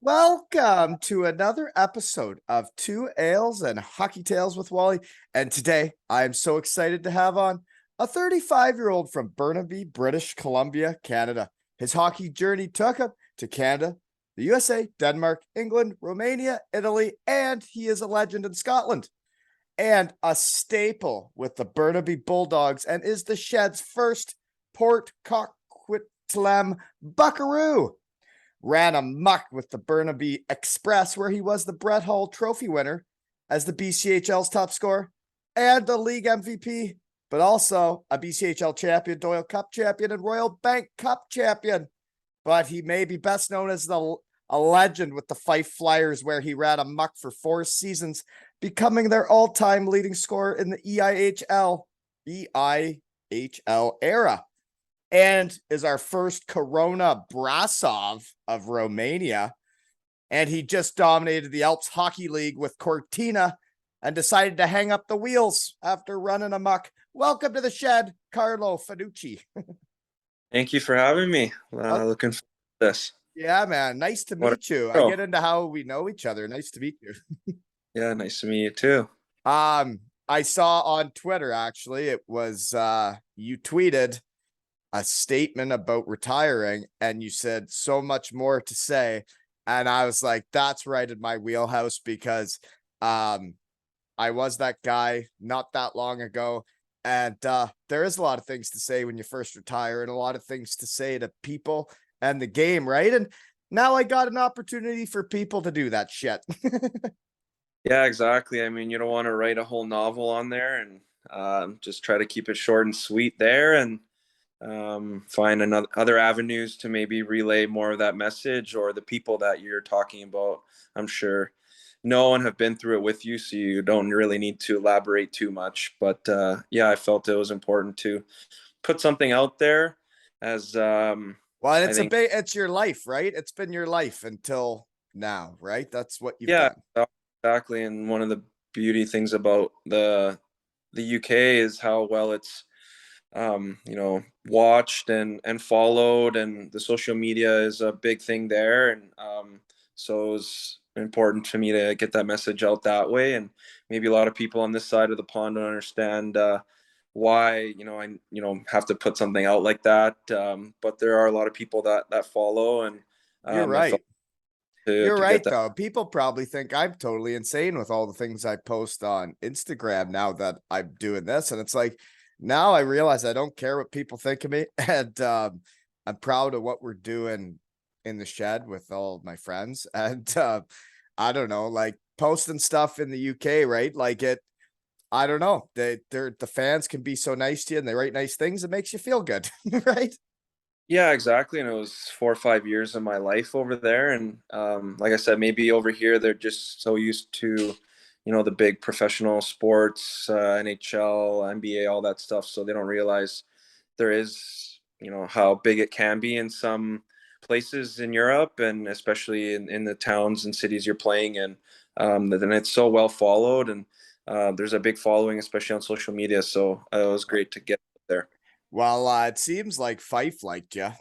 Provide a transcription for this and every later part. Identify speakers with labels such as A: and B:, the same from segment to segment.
A: Welcome to another episode of Two Ales and Hockey Tales with Wally. And today I am so excited to have on a 35-year-old from Burnaby, British Columbia, Canada. His hockey journey took him to Canada, the USA, Denmark, England, Romania, Italy, and he is a legend in Scotland and a staple with the Burnaby Bulldogs and is the Shed's first Port Coquitlam Buckaroo. Ran amok with the Burnaby Express, where he was the Brett Hull Trophy winner as the BCHL's top scorer and the league MVP, but also a BCHL champion, Doyle Cup champion, and Royal Bank Cup champion. But he may be best known as a legend with the Fife Flyers, where he ran amok for 4 seasons, becoming their all-time leading scorer in the EIHL era. And is our first Corona Brasov of Romania. And he just dominated the Alps Hockey League with Cortina and decided to hang up the wheels after running amok. Welcome to the Shed, Carlo Finucci.
B: Thank you for having me. Looking forward to this.
A: Yeah, man. Nice to meet you. I get into how we know each other. Nice to meet you.
B: Yeah, nice to meet you too.
A: I saw on Twitter, actually, it was you tweeted a statement about retiring and you said so much more to say, and I was like, that's right in my wheelhouse, because I was that guy not that long ago, and there is a lot of things to say when you first retire and a lot of things to say to people and the game, right? And now I got an opportunity for people to do that shit.
B: Yeah, exactly. I mean, you don't want to write a whole novel on there, and just try to keep it short and sweet there, and find other avenues to maybe relay more of that message, or the people that you're talking about, I'm sure, know and have been through it with you, so you don't really need to elaborate too much. But yeah, I felt it was important to put something out there, as
A: Well,
B: I think,
A: it's your life, right? It's been your life until now, right? That's what you've
B: yeah,
A: done.
B: exactly. And one of the beauty things about the UK is how well it's watched and followed, and the social media is a big thing there. And so it was important for me to get that message out that way. And maybe a lot of people on this side of the pond don't understand why I have to put something out like that. But there are a lot of people that follow, and
A: You're
B: I felt
A: right.
B: to
A: You're
B: get
A: right,
B: that.
A: though. People probably think I'm totally insane with all the things I post on Instagram now that I'm doing this. And it's like, now I realize I don't care what people think of me. And I'm proud of what we're doing in the Shed with all of my friends. And I don't know, like posting stuff in the UK, right? Like I don't know. The fans can be so nice to you and they write nice things. It makes you feel good, right?
B: Yeah, exactly. And it was 4 or 5 years of my life over there. And like I said, maybe over here they're just so used to, the big professional sports, NHL, NBA, all that stuff. So they don't realize there is, how big it can be in some places in Europe, and especially in the towns and cities you're playing in. Then it's so well followed, and there's a big following, especially on social media. So it was great to get there.
A: Well, it seems like Fife liked you.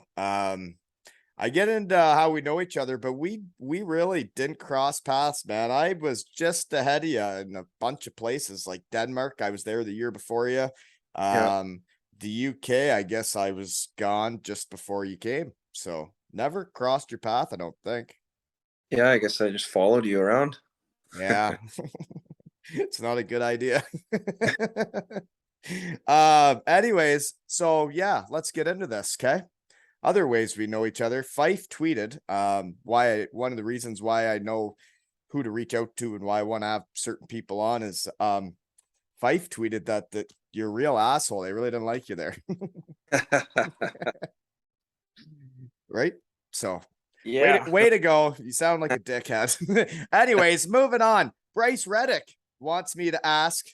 A: I get into how we know each other, but we really didn't cross paths, man. I was just ahead of you in a bunch of places, like Denmark. I was there the year before you.
B: Yeah.
A: The UK, I guess I was gone just before you came. So never crossed your path, I don't think.
B: Yeah, I guess I just followed you around.
A: Yeah. It's not a good idea. Anyways, so yeah, let's get into this, okay? Other ways we know each other. Fife tweeted one of the reasons why I know who to reach out to and why I want to have certain people on is Fife tweeted that you're a real asshole. They really didn't like you there. Right? So
B: Yeah.
A: way to go. You sound like a dickhead. Anyways, moving on. Bryce Reddick wants me to ask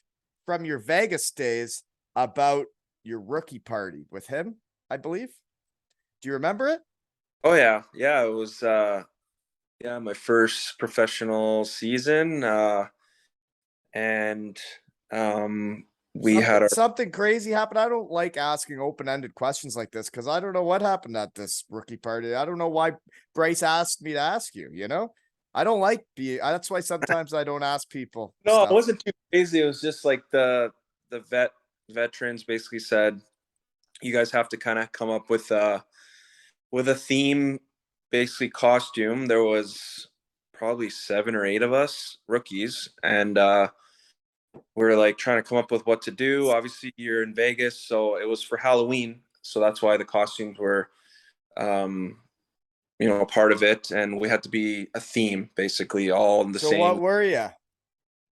A: from your Vegas days about your rookie party with him, I believe. Do you remember it?
B: Oh yeah. Yeah, it was yeah, my first professional season. And we had our
A: Something crazy happened. I don't like asking open-ended questions like this because I don't know what happened at this rookie party. I don't know why Bryce asked me to ask you, you know? I don't like that's why sometimes I don't ask people
B: no, it
A: stuff.
B: wasn't too crazy. It was just like the veterans basically said, you guys have to kind of come up with a theme, basically costume. There was probably 7 or 8 of us rookies, and we're like trying to come up with what to do. Obviously, you're in Vegas, so it was for Halloween, so that's why the costumes were, um, a part of it, and we had to be a theme, basically, all in the
A: So what
B: same.
A: were you?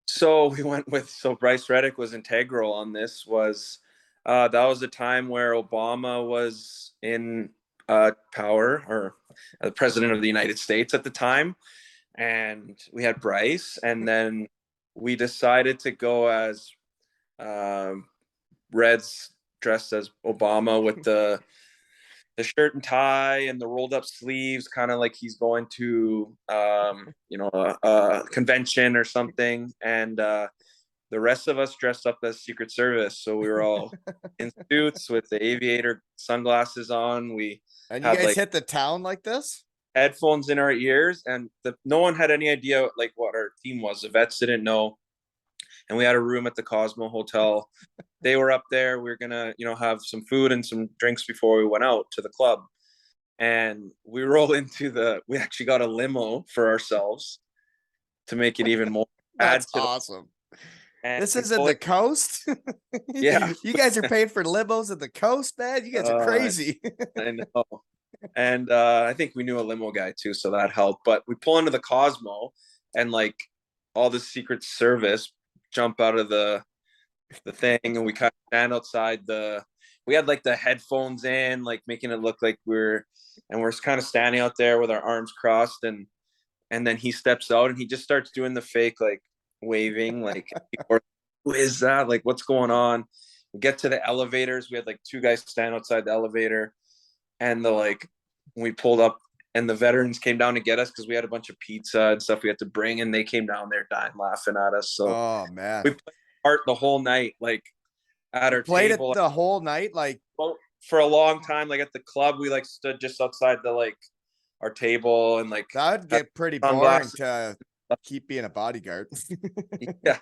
B: So we went with Bryce Reddick was integral on this. Was that was the time where Obama was in power, or the president of the United States at the time, and we had Bryce, and then we decided to go as um, Reds dressed as Obama with the shirt and tie and the rolled up sleeves, kind of like he's going to a convention or something, and the rest of us dressed up as Secret Service. So we were all in suits with the aviator sunglasses on. We
A: And you
B: had
A: guys
B: like
A: hit the town like this?
B: headphones in our ears, and no one had any idea like what our theme was. The vets didn't know, and we had a room at the Cosmo Hotel. They were up there. We were gonna, have some food and some drinks before we went out to the club. And we roll into we actually got a limo for ourselves to make it even more.
A: That's
B: Add to
A: awesome.
B: and
A: This
B: we
A: isn't
B: pull
A: the
B: it.
A: coast.
B: Yeah,
A: You guys are paying for limos at the coast, man. You guys are crazy.
B: I know. And I think we knew a limo guy too, so that helped. But we pull into the Cosmo, and like all the Secret Service jump out of the thing, and we kind of stand outside we had like the headphones in, like making it look like we're kind of standing out there with our arms crossed, and then he steps out and he just starts doing the fake like waving, like, who is that, like, what's going on? We get to the elevators. We had like 2 guys stand outside the elevator, and we pulled up, and the veterans came down to get us because we had a bunch of pizza and stuff we had to bring, and they came down there dying laughing at us. So
A: Oh man.
B: we played art the whole night, like at our
A: Played it
B: table
A: the whole night, like
B: for a long time. Like at the club, we like stood just outside our table, and like
A: that would get pretty boring
B: sunglasses.
A: to keep being a bodyguard.
B: Yeah.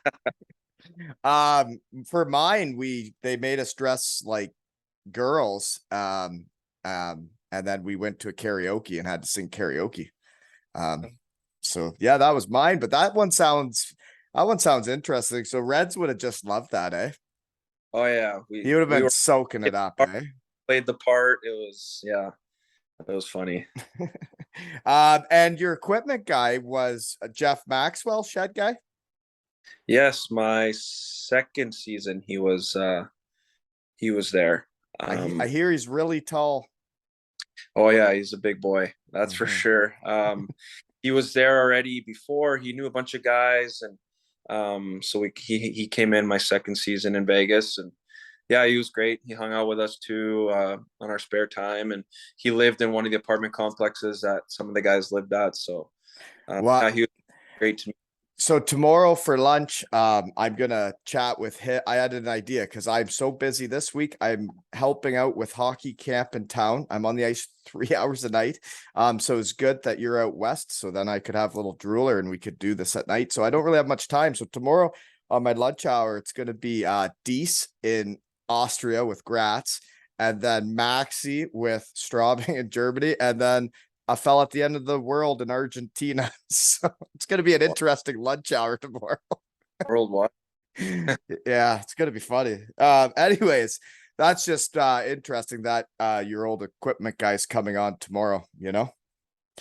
A: For mine, they made us dress like girls. And then we went to a karaoke and had to sing karaoke. So yeah, that was mine, but that one sounds interesting. So Reds would have just loved that, eh?
B: Oh yeah,
A: He would have
B: we
A: been
B: were
A: soaking it up, eh?
B: played the part. It was funny.
A: And your equipment guy was Jeff Maxwell, shed guy.
B: Yes, my second season he was there.
A: I hear he's really tall.
B: Oh yeah, he's a big boy. That's for sure. He was there already before. He knew a bunch of guys, and so he came in my second season in Vegas, and yeah, he was great. He hung out with us too on our spare time, and he lived in one of the apartment complexes that some of the guys lived at. So
A: Well,
B: yeah, he was great to me.
A: so tomorrow for lunch, I'm gonna chat with him. I had an idea because I'm so busy this week. I'm helping out with hockey camp in town. I'm on the ice 3 hours a night. So it's good that you're out west. So then I could have a little drooler and we could do this at night. So I don't really have much time. So tomorrow on my lunch hour, it's gonna be Dies in Austria with Graz, and then Maxi with Straubing in Germany, and then a fell at the end of the world in Argentina. So it's going to be an interesting lunch hour tomorrow.
B: Worldwide.
A: Yeah, it's going to be funny. Anyways, that's just interesting that your old equipment guy's coming on tomorrow,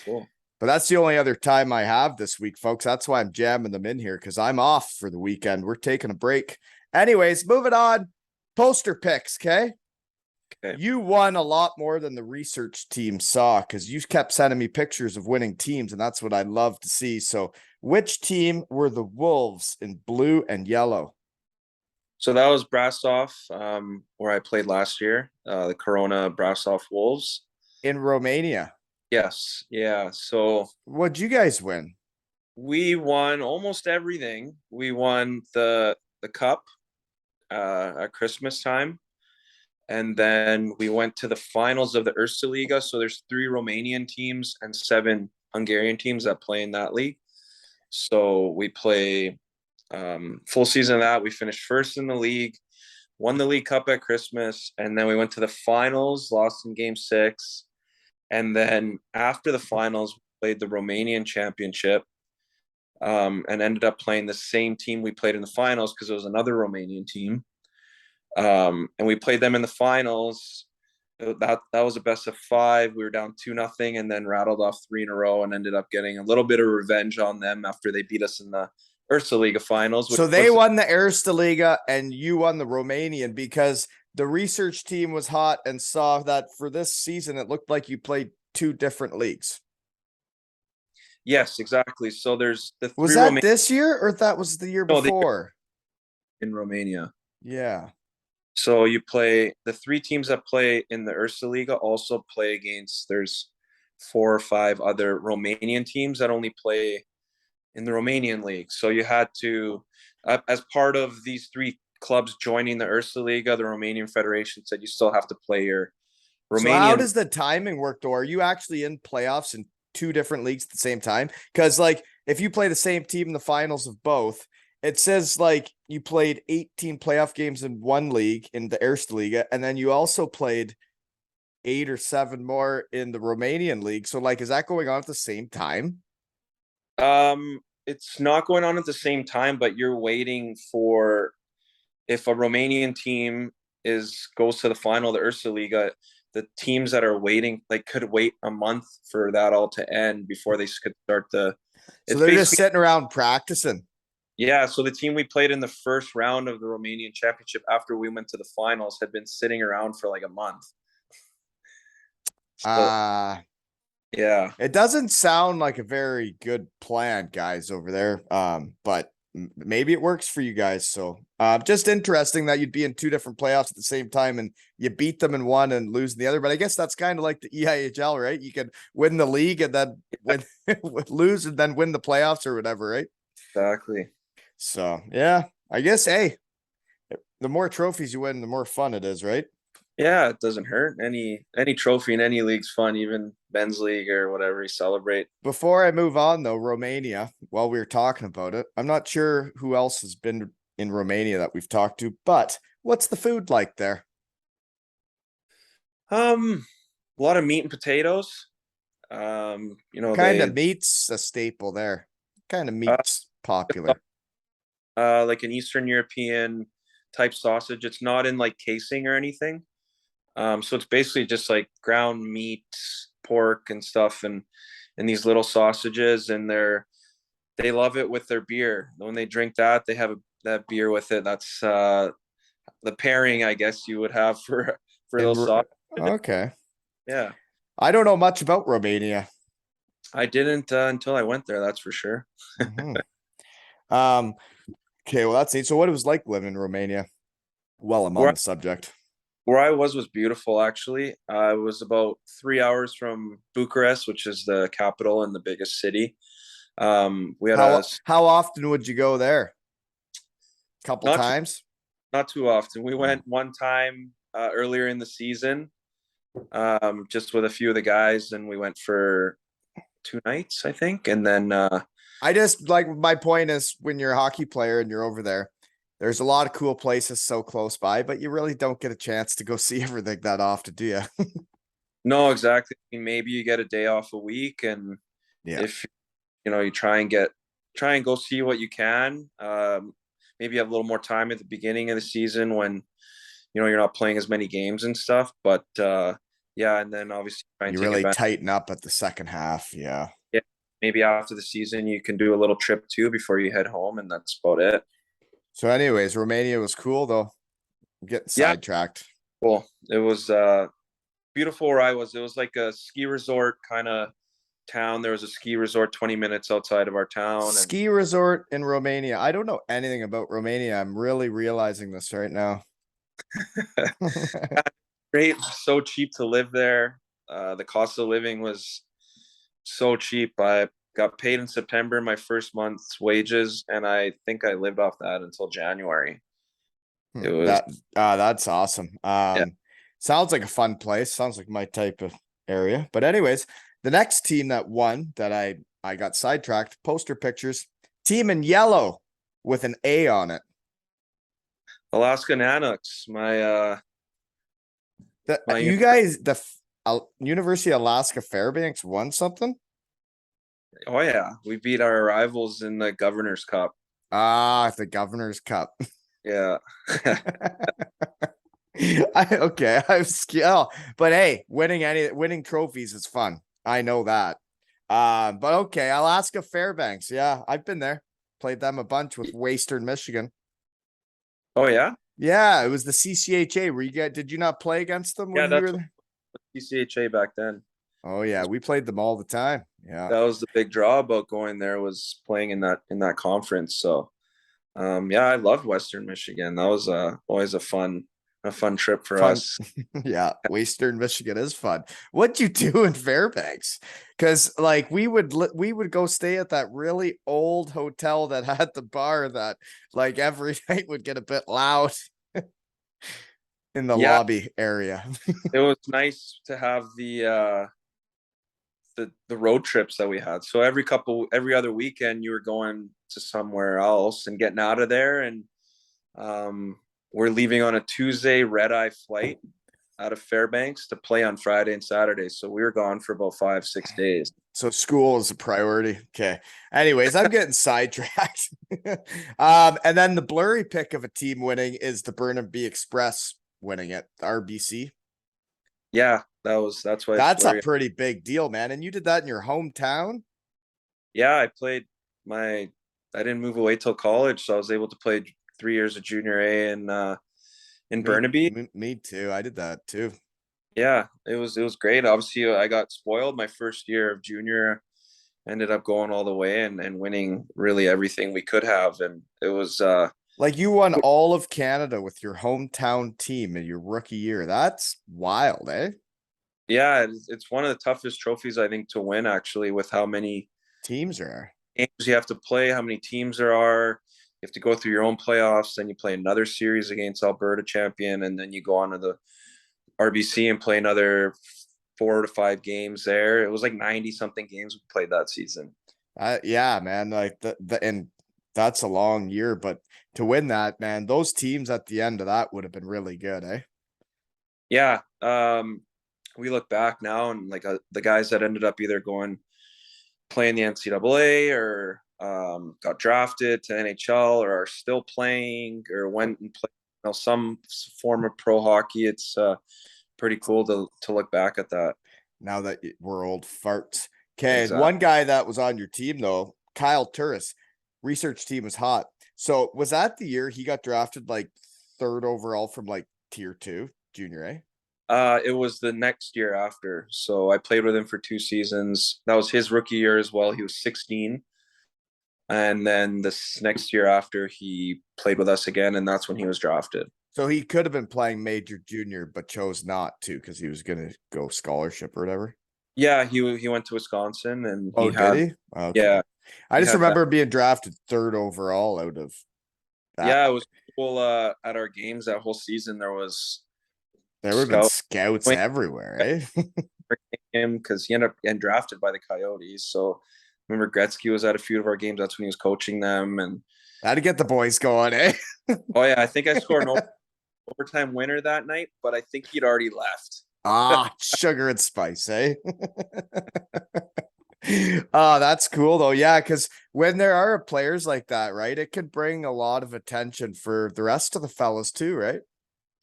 B: Cool.
A: But that's the only other time I have this week, folks. That's why I'm jamming them in here because I'm off for the weekend. We're taking a break. Anyways, moving on. Poster picks, okay?
B: Okay.
A: You won a lot more than the research team saw because you kept sending me pictures of winning teams, and that's what I love to see. So, which team were the Wolves in blue and yellow?
B: So that was Brasov, where I played last year, the Corona Brasov Wolves.
A: In Romania.
B: Yes. Yeah. So
A: What'd you guys win?
B: we won almost everything. We won the cup. at Christmas time. And then we went to the finals of the Erste Liga. So there's 3 Romanian teams and 7 Hungarian teams that play in that league. So we play full season of that. We finished first in the league, won the League Cup at Christmas, and then we went to the finals, lost in game 6. And then after the finals, we played the Romanian championship, and ended up playing the same team we played in the finals because it was another Romanian team. And we played them in the finals. That was a best of 5. We were down 2-0 and then rattled off 3 in a row and ended up getting a little bit of revenge on them after they beat us in the Erste Liga finals.
A: So they won the Erste Liga and you won the Romanian, because the research team was hot and saw that for this season it looked like you played 2 different leagues.
B: Yes, exactly. So there's the 3
A: Was that this year or that was the year
B: No,
A: before?
B: in Romania.
A: Yeah.
B: So you play the 3 teams that play in the Erste Liga also play against, there's 4 or 5 other Romanian teams that only play in the Romanian league. So you had to, as part of these 3 clubs joining the Erste Liga, the Romanian Federation said you still have to play your Romanian.
A: So how does the timing work though? Are you actually in playoffs in 2 different leagues at the same time? Because like if you play the same team in the finals of both, it says like you played 18 playoff games in one league in the Erste Liga, and then you also played 8 or 7 more in the Romanian league. So like, is that going on at the same time?
B: It's not going on at the same time, but you're waiting for, if a Romanian team goes to the final of the Erste Liga, the teams that are waiting like could wait a month for that all to end before they could start the.
A: So they're just sitting around practicing.
B: Yeah, so the team we played in the first round of the Romanian championship after we went to the finals had been sitting around for like a month. So, yeah.
A: It doesn't sound like a very good plan, guys, over there. But maybe it works for you guys. So just interesting that you'd be in 2 different playoffs at the same time and you beat them in one and lose in the other. But I guess that's kind of like the EIHL, right? You can win the league and then lose and then win the playoffs or whatever, right?
B: Exactly.
A: So yeah, I guess hey, the more trophies you win, the more fun it is, right?
B: Yeah, it doesn't hurt. Any trophy in any league's fun, even Ben's league or whatever you celebrate.
A: Before I move on though, Romania, while we were talking about it, I'm not sure who else has been in Romania that we've talked to, but what's the food like there?
B: A lot of meat and potatoes.
A: Kind of meat's a staple there. Kind of meat's popular.
B: Like an Eastern European type sausage. It's not in like casing or anything. So it's basically just like ground meat, pork and stuff, and these little sausages, and they love it with their beer. When they drink that, they have that beer with it. That's the pairing, I guess you would have for those sausages.
A: Okay.
B: Yeah.
A: I don't know much about Romania.
B: I didn't until I went there, that's for sure.
A: Mm-hmm. Okay, well that's neat. So what it was like living in Romania? Well, I'm on the subject.
B: Where I was beautiful, actually. I was about 3 hours from Bucharest, which is the capital and the biggest city. We had
A: how often would you go there? Couple times?
B: Not too often. We went one time earlier in the season, just with a few of the guys, and we went for 2 nights, I think. And then
A: I just like, my point is when you're a hockey player and you're over there, there's a lot of cool places so close by, but you really don't get a chance to go see everything that often, do you?
B: No, exactly. Maybe you get a day off a week, and if you try and go see what you can. Maybe have a little more time at the beginning of the season when you're not playing as many games and stuff. But yeah, and then obviously
A: you really tighten up at the second half. Yeah.
B: Yeah. Maybe after the season you can do a little trip too before you head home, and that's about it.
A: So, anyways, Romania was cool though. I'm getting sidetracked.
B: Cool. It was beautiful where I was. It was like a ski resort kind of town. There was a ski resort 20 minutes outside of our town.
A: Ski resort in Romania. I don't know anything about Romania. I'm really realizing this right now.
B: Great. So cheap to live there. The cost of living was so cheap. I got paid in September, my first month's wages, and I think I lived off that until January.
A: Hmm,
B: It was,
A: that's awesome.
B: yeah,
A: Sounds like a fun place. Sounds like my type of area. But anyways, the next team that won that I got sidetracked, poster pictures, team in yellow with an A on it.
B: Alaska Nanooks.
A: You guys, University of Alaska-Fairbanks won something?
B: Oh yeah, we beat our rivals in the Governor's Cup.
A: Ah, the Governor's Cup.
B: Yeah.
A: Okay, I'm scared. Oh, but hey, winning trophies is fun. I know that. But okay, Alaska-Fairbanks. Yeah, I've been there. Played them a bunch with Western Michigan.
B: Oh yeah,
A: Yeah, it was the CCHA. Did you not play against them
B: yeah.
A: when you
B: That's
A: were
B: what
A: there?
B: PCHA back then.
A: Oh yeah, we played them all the time. Yeah.
B: That was the big draw about going there, was playing in that conference. So yeah, I loved Western Michigan. That was always a fun trip for
A: Fun.
B: us.
A: Yeah, Western Michigan is fun. What'd you do in Fairbanks? Because like we would go stay at that really old hotel that had the bar that like every night would get a bit loud in the
B: Yeah,
A: lobby area.
B: it was nice to have the road trips that we had. So every other weekend you were going to somewhere else and getting out of there, and um we're leaving on a Tuesday red-eye flight out of Fairbanks to play on Friday and Saturday. So we were gone for about 5-6 days.
A: So school is a priority. Okay. Anyways, I'm getting sidetracked. And then the blurry pick of a team winning is the Burnaby Express winning at RBC.
B: Yeah, that's why it's
A: That's a
B: blurry.
A: pretty big deal, man. And you did that in your hometown?
B: Yeah, I didn't move away till college, so I was able to play 3 years of junior A in Burnaby.
A: Me too. I did that too.
B: Yeah, it was great. Obviously, I got spoiled my first year of junior. Ended up going all the way and winning really everything we could have, and it was
A: Like you won all of Canada with your hometown team in your rookie year. That's wild, eh?
B: yeah, it's one of the toughest trophies I think to win, actually, with how many
A: Teams are.
B: games you have to play, how many teams there are. You have to go through your own playoffs, then you play another series against Alberta champion, and then you go on to the RBC and play another 4 to 5 games there. It was like 90 something games we played that season.
A: Yeah, man. Like and that's a long year, but to win that, man, those teams at the end of that would have been really good, eh?
B: Yeah, we look back now and like the guys that ended up either going playing the NCAA or got drafted to NHL or are still playing or went and played some form of pro hockey. It's pretty cool to look back at that.
A: Now that we're old farts. Okay,
B: Exactly.
A: one guy that was on your team though, Kyle Turris, research team was hot. So was that the year he got drafted like third overall from like tier 2 junior A?
B: It was the next year after. So I played with him for 2 seasons. That was his rookie year as well. He was 16. And then this next year after, he played with us again, and that's when he was drafted.
A: So he could have been playing major junior, but chose not to because he was gonna go scholarship or whatever.
B: Yeah, he went to Wisconsin, and
A: Oh, did he? Okay.
B: yeah,
A: I
B: he
A: just
B: had that.
A: remember being drafted third overall out of that.
B: Yeah, it was cool. At our games that whole season, there was
A: There would have been
B: scouts
A: scouts everywhere, eh?
B: him because he ended up getting drafted by the Coyotes. So remember Gretzky was at a few of our games. That's when he was coaching them, and
A: How to get the boys going, eh?
B: oh yeah, I think I scored an overtime winner that night, but I think he'd already left.
A: Sugar and spice, eh? Oh, that's cool though. Yeah, because when there are players like that, right, it can bring a lot of attention for the rest of the fellas too, right?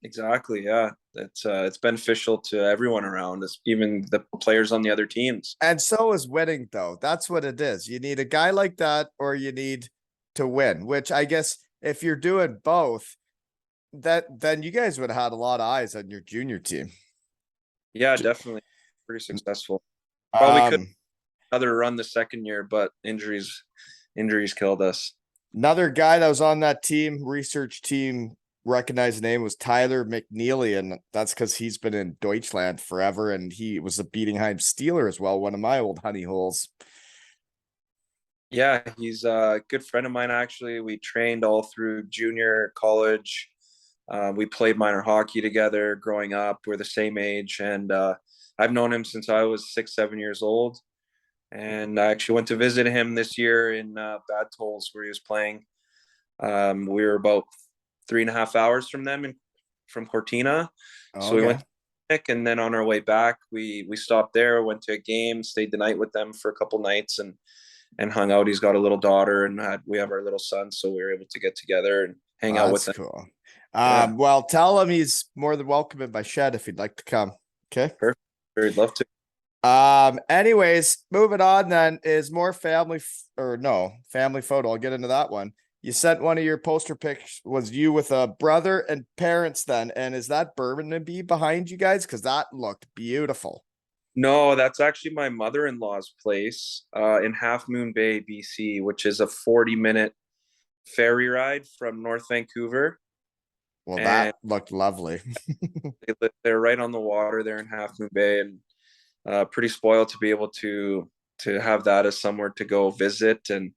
B: Exactly. Yeah, it's beneficial to everyone around us, even the players on the other teams.
A: And so is winning though. That's what it is. You need a guy like that, or you need to win, which I guess if you're doing both, then you guys would have had a lot of eyes on your junior team.
B: Yeah, definitely pretty successful. Probably could
A: Um,
B: another run the second year, but injuries killed us.
A: Another guy that was on that team, research team, recognized name was Tyler Mcneely, and that's because he's been in Deutschland forever, and he was a Bietigheim Steeler as well, one of my old honey holes.
B: Yeah, he's a good friend of mine actually. We trained all through junior college. We played minor hockey together growing up. We're the same age, and I've known him since I was 6, 7 years old. And I actually went to visit him this year in Bad Tolls, where he was playing. We were about 3.5 hours from them, from Cortina. So we
A: Okay.
B: went to picnic, and then on our way back, we stopped there, went to a game, stayed the night with them for a couple nights, and hung out. He's got a little daughter, and we have our little son, so we were able to get together and hang out with
A: That's
B: them.
A: cool.
B: Yeah,
A: Well, tell him he's more than welcome in my shed if he'd like to come. Okay.
B: perfect. I'd love to.
A: Anyways, moving on then is more family photo. I'll get into that one. You sent one of your poster pics was you with a brother and parents then. And is that Burnaby behind you guys? Because that looked beautiful.
B: No, that's actually my mother-in-law's place in Half Moon Bay, BC, which is a 40-minute ferry ride from North Vancouver.
A: Well, that
B: And
A: looked lovely.
B: they're right on the water there in Half Moon Bay, and pretty spoiled to be able to have that as somewhere to go visit. And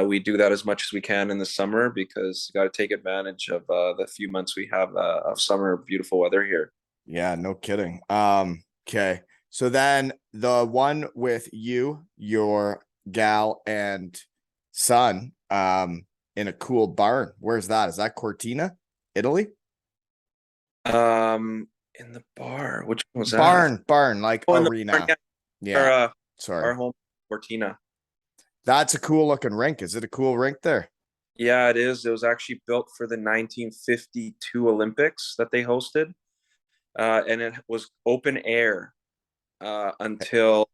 B: we do that as much as we can in the summer, because you got to take advantage of the few months we have of summer beautiful weather here.
A: Yeah, no kidding. Okay. So then the one with you, your gal and son, in a cool barn. Where's that? Is that Cortina, Italy?
B: In the bar, which one was that?
A: Barn, like
B: Oh, in the barn,
A: arena.
B: yeah.
A: Yeah.
B: Our
A: Sorry.
B: our home, Cortina.
A: That's a cool looking rink. Is it a cool rink there?
B: Yeah, it is. It was actually built for the 1952 Olympics that they hosted, and it was open air until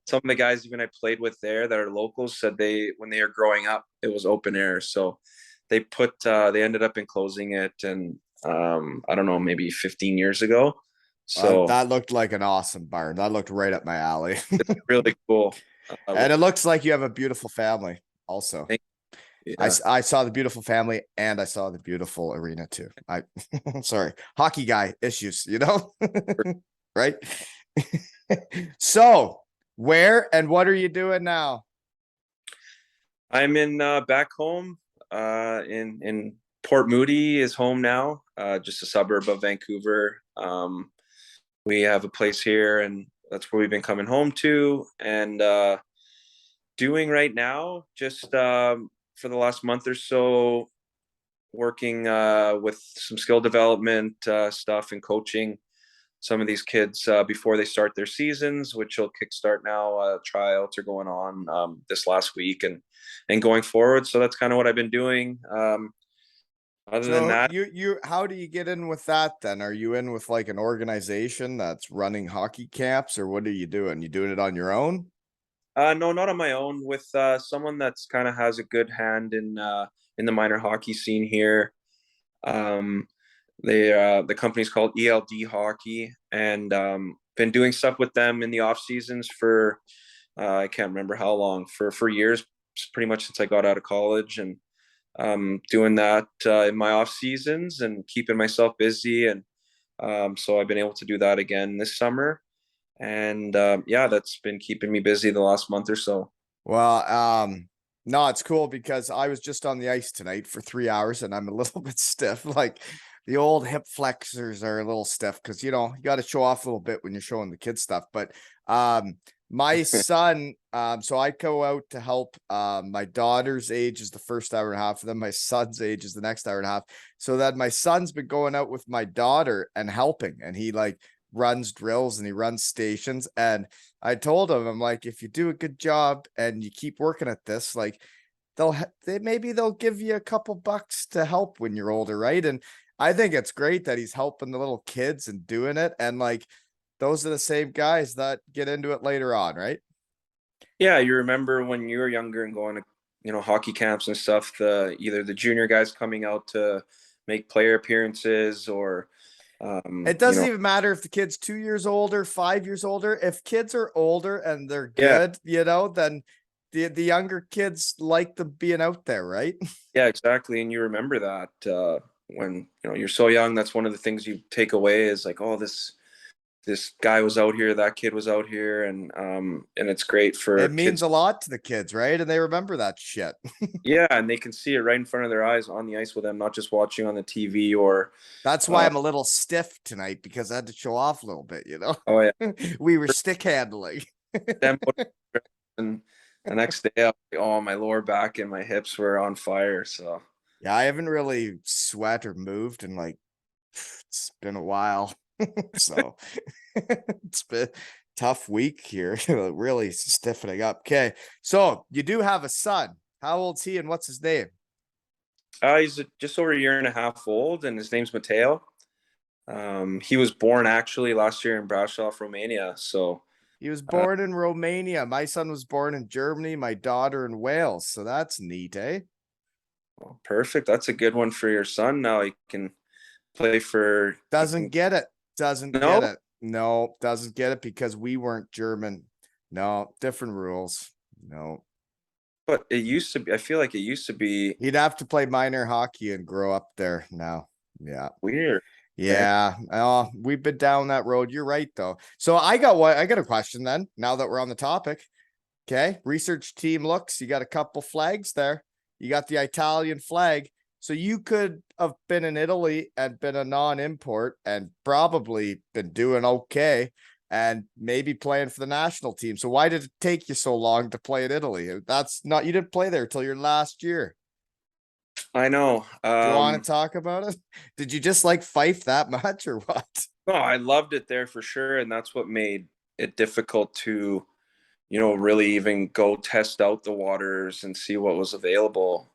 B: some of the guys even I played with there that are locals said when they were growing up, it was open air. So they ended up enclosing it, and I don't know, maybe 15 years ago. So
A: That looked like an awesome barn. That looked right up my alley.
B: it's really cool.
A: And it looks like you have a beautiful family also.
B: Yeah.
A: I saw the beautiful family and I saw the beautiful arena too. Sorry, hockey guy issues, right? So where and what are you doing now?
B: I'm in back home in Port Moody is home now, just a suburb of Vancouver. We have a place here, and that's where we've been coming home to, and doing right now, just for the last month or so, working with some skill development stuff and coaching some of these kids before they start their seasons, which will kickstart now. Tryouts are going on this last week, and going forward. So that's kind of what I've been doing. Other than
A: So
B: that,
A: how do you get in with that then? Are you in with like an organization that's running hockey camps or what are you doing? You doing it on your own?
B: no, not on my own. With someone that's kind of has a good hand in the minor hockey scene here. Um, the company's called ELD Hockey, and been doing stuff with them in the off seasons for I can't remember how long, for years, pretty much since I got out of college, and doing that in my off seasons and keeping myself busy. And so I've been able to do that again this summer, and yeah, that's been keeping me busy the last month or so.
A: Well, no, it's cool because I was just on the ice tonight for 3 hours and I'm a little bit stiff. Like the old hip flexors are a little stiff because you got to show off a little bit when you're showing the kids stuff. But my son, so I go out to help. My daughter's age is the first hour and a half, and then my son's age is the next hour and a half. So that my son's been going out with my daughter and helping, and he like runs drills and he runs stations. And I told him, I'm like, if you do a good job and you keep working at this, like maybe they'll give you a couple bucks to help when you're older, right? And I think it's great that he's helping the little kids and doing it. And like those are the same guys that get into it later on, right?
B: Yeah, you remember when you were younger and going to hockey camps and stuff, either the junior guys coming out to make player appearances, or
A: It doesn't even matter if the kid's 2 years older, 5 years older. If kids are older and they're
B: yeah,
A: good, then the younger kids like them being out there, right?
B: yeah, exactly. And you remember that when you're so young, that's one of the things you take away is like, oh, this this guy was out here, that kid was out here, and it's great for
A: It means
B: kids.
A: a lot to the kids, right? And they remember that shit.
B: Yeah, and they can see it right in front of their eyes on the ice with them, not just watching on the TV or.
A: That's why I'm a little stiff tonight because I had to show off a little bit, you know?
B: Oh yeah,
A: We were stick handling.
B: them. And the next day, I was like, oh, my lower back and my hips were on fire. So
A: Yeah, I haven't really sweat or moved in like it's been a while. So it's been tough week here. Really stiffening up. Okay. So you do have a son. How old's he and what's his name?
B: he's just over a year and a half old, and his name's Mateo. He was born actually last year in Bratislava, Romania. So
A: He was born in Romania. My son was born in Germany, my daughter in Wales. So that's neat, eh?
B: perfect. That's a good one for your son. Now he can play for.
A: Doesn't get it. Doesn't
B: No,
A: get it. No, doesn't get it because we weren't German. No, different rules. No.
B: but it used to be. I feel like it used to be
A: He'd have to play minor hockey and grow up there now. Yeah.
B: weird. Okay.
A: Yeah. Oh, we've been down that road. You're right though. So I got a question then, now that we're on the topic. Okay. Research team looks, you got a couple flags there. You got the Italian flag. So you could have been in Italy and been a non-import and probably been doing okay and maybe playing for the national team. So why did it take you so long to play in Italy? That's not, you didn't play there till your last year.
B: I know.
A: Do you want to talk about it? Did you just like Fife that much or what?
B: No, I loved it there for sure, and that's what made it difficult to, really even go test out the waters and see what was available.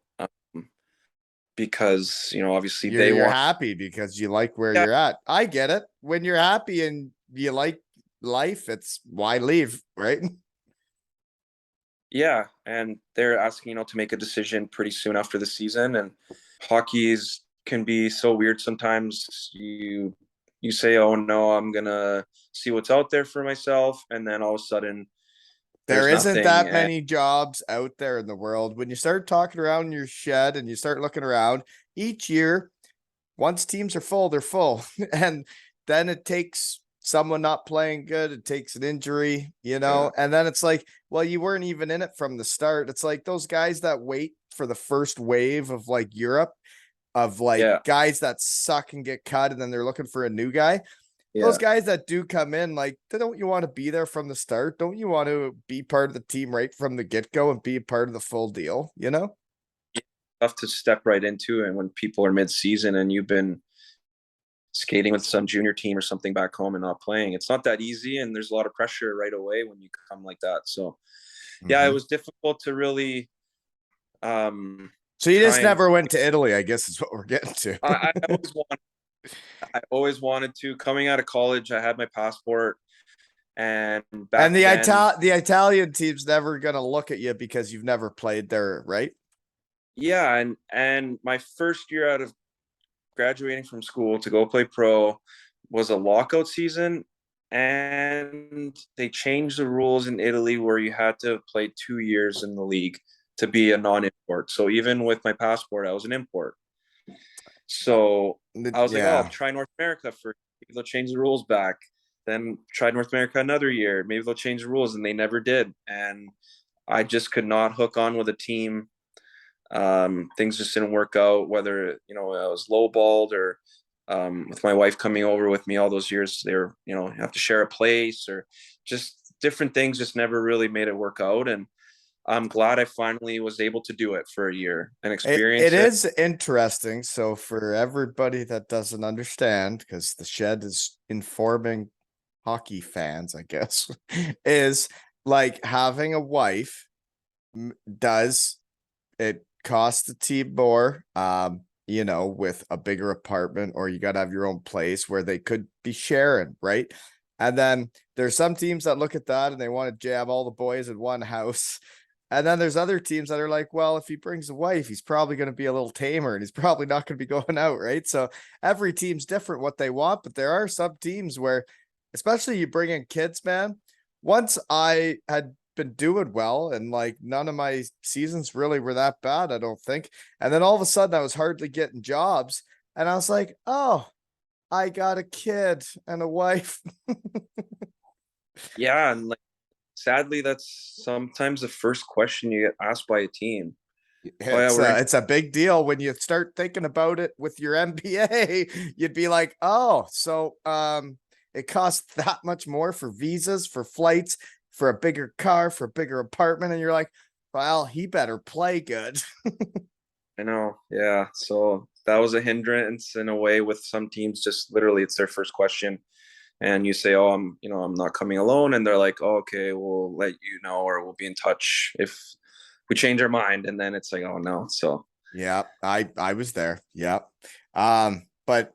B: Because obviously they
A: You're
B: want.
A: happy because you like where
B: Yeah,
A: you're at. I get it. When you're happy and you like life, it's why leave, right?
B: yeah, and they're asking to make a decision pretty soon after the season, and hockey's can be so weird sometimes. You say, oh no, I'm gonna see what's out there for myself, and then all of a sudden
A: There
B: there's
A: isn't
B: nothing.
A: that
B: And
A: many jobs out there in the world. When you start talking around your shed and you start looking around each year, once teams are full, they're full. And then it takes someone not playing good. It takes an injury,
B: yeah,
A: and then it's like, well, you weren't even in it from the start. It's like those guys that wait for the first wave of like Europe, of like
B: yeah,
A: guys that suck and get cut, and then they're looking for a new guy. Those
B: yeah.
A: guys that do come in, like, don't you want to be there from the start? Don't you want to be part of the team right from the get go and be a part of the full deal?
B: Tough to step right into, and when people are mid-season and you've been skating with some junior team or something back home and not playing, it's not that easy, and there's a lot of pressure right away when you come like that. So yeah, it
A: Mm-hmm.
B: was difficult to really
A: So you
B: try
A: just
B: and
A: never went to Italy, I guess is what we're getting to.
B: I always wanted to. Coming out of college, I had my passport, and
A: And
B: back then,
A: the Italian team's never gonna look at you because you've never played there, right?
B: yeah, and my first year out of graduating from school to go play pro was a lockout season, and they changed the rules in Italy where you had to play 2 years in the league to be a non-import. So even with my passport, I was an import. So I was like, oh, I'll
A: Yeah.
B: try North America first. Maybe they'll change the rules back. Then try North America another year. Maybe they'll change the rules, and they never did. And I just could not hook on with a team. Things just didn't work out. Whether I was lowballed or with my wife coming over with me all those years, they were you have to share a place or just different things. Just never really made it work out. And I'm glad I finally was able to do it for a year and
A: It
B: experience it.
A: is interesting. So for everybody that doesn't understand, because the shed is informing hockey fans, I guess, is like having a wife does it cost the team more, with a bigger apartment, or you got to have your own place where they could be sharing, right? And then there's some teams that look at that and they want to jam all the boys in one house. And then there's other teams that are like, well, if he brings a wife, he's probably going to be a little tamer and he's probably not going to be going out, right? So every team's different what they want, but there are some teams where, especially you bring in kids, man. Once I had been doing well and like none of my seasons really were that bad, I don't think. And then all of a sudden I was hardly getting jobs and I was like, oh, I got a kid and a wife.
B: Yeah, and like sadly, that's sometimes the first question you get asked by a team. Oh yeah, we're
A: It's a big deal when you start thinking about it with your MBA. You'd be like, oh, so it costs that much more for visas, for flights, for a bigger car, for a bigger apartment, and you're like, well, he better play good.
B: I know, yeah. So that was a hindrance in a way with some teams. Just literally, it's their first question, and you say, "Oh, I'm not coming alone," and they're like, "Oh, okay, we'll let you know, or we'll be in touch if we change our mind." And then it's like, "Oh no!" So
A: Yeah, I was there. Yeah. But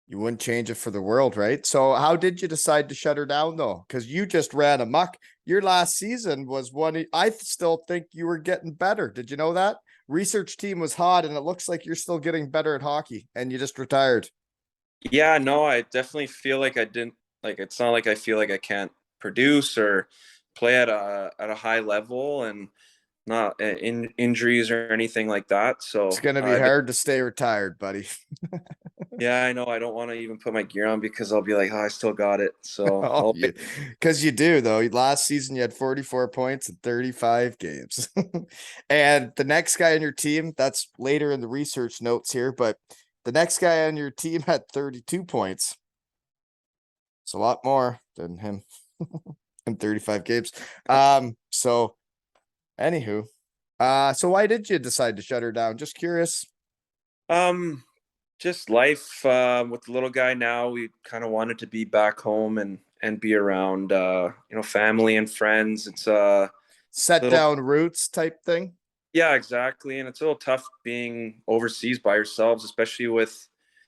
A: you wouldn't change it for the world, right? So how did you decide to shut her down though? Because you just ran amok. Your last season was one. I still think you were getting better. Did you know that? Research team was hot, and it looks like you're still getting better at hockey, and you just retired.
B: yeah, no, I definitely feel like I didn't like. It's not like I feel like I can't produce or play at a high level, and not in injuries or anything like that.
A: It's
B: So
A: gonna be hard to stay retired, buddy.
B: yeah, I know. I don't want to even put my gear on because I'll be like, oh, I still got it. So
A: Oh,
B: I'll
A: you, because you do though. Last season you had 44 points in 35 games. And the next guy on your team, that's later in the research notes here, but the next guy on your team had 32 points. It's a lot more than him in 35 games. So anywho, so why did you decide to shut her down? Just curious.
B: um just life with the little guy now. We kind of wanted to be back home and be around family and friends. It's a
A: Set
B: little
A: down roots type thing.
B: yeah, exactly. And it's a little tough being overseas by yourselves, especially with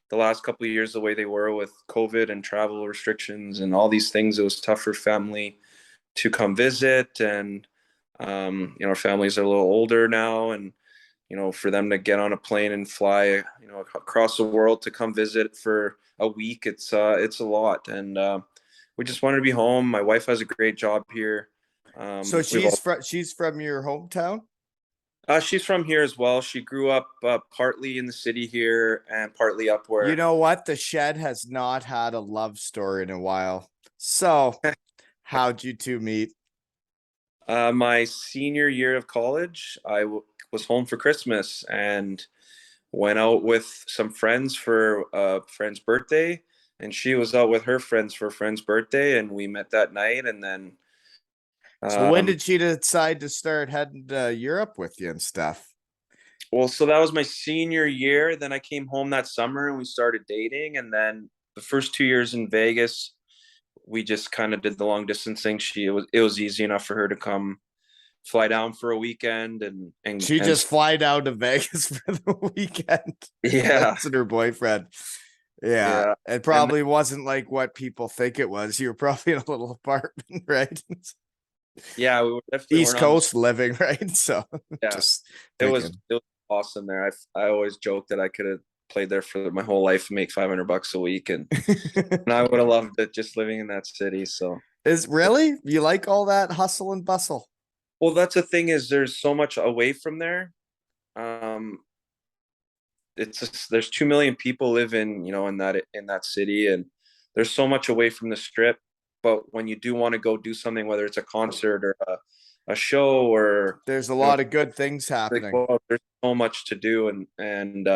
B: the last couple of years the way they were with COVID and travel restrictions and all these things. It was tough for family to come visit, and our families are a little older now, and for them to get on a plane and fly, across the world to come visit for a week, it's a lot. And we just wanted to be home. My wife has a great job here.
A: So
B: We've all
A: she's from your hometown?
B: she's from here as well. She grew up partly in the city here and partly up
A: You
B: where
A: know what? The Shed has not had a love story in a while. So, how'd you two meet?
B: my senior year of college, was home for Christmas and went out with some friends for a friend's birthday, and she was out with her friends for a friend's birthday, and we met that night. And then
A: So, when
B: um
A: did she decide to start heading to Europe with you and stuff?
B: well, so that was my senior year. Then I came home that summer and we started dating, and then the first 2 years in Vegas we just kind of did the long distance thing. It was easy enough for her to come fly down for a weekend
A: She just fly down to Vegas for the weekend and
B: yeah,
A: visit her boyfriend. Yeah,
B: yeah.
A: it
B: And
A: probably wasn't like what people think it was. You were probably in a little apartment, right?
B: yeah, we definitely
A: East
B: weren't on the
A: Coast living, right? So,
B: yeah.
A: just
B: It was
A: thinking.
B: it was awesome there. I always joke that I could have played there for my whole life and make $500 a week, and I would have loved it just living in that city. So
A: Is really you like all that hustle and bustle?
B: well, that's the thing is there's so much away from there. Um, it's just, there's 2 million people live in that city, and there's so much away from the strip. But when you do want to go do something, whether it's a concert or a show or
A: There's a
B: you know,
A: lot of good things
B: like,
A: happening.
B: well, there's so much to do, and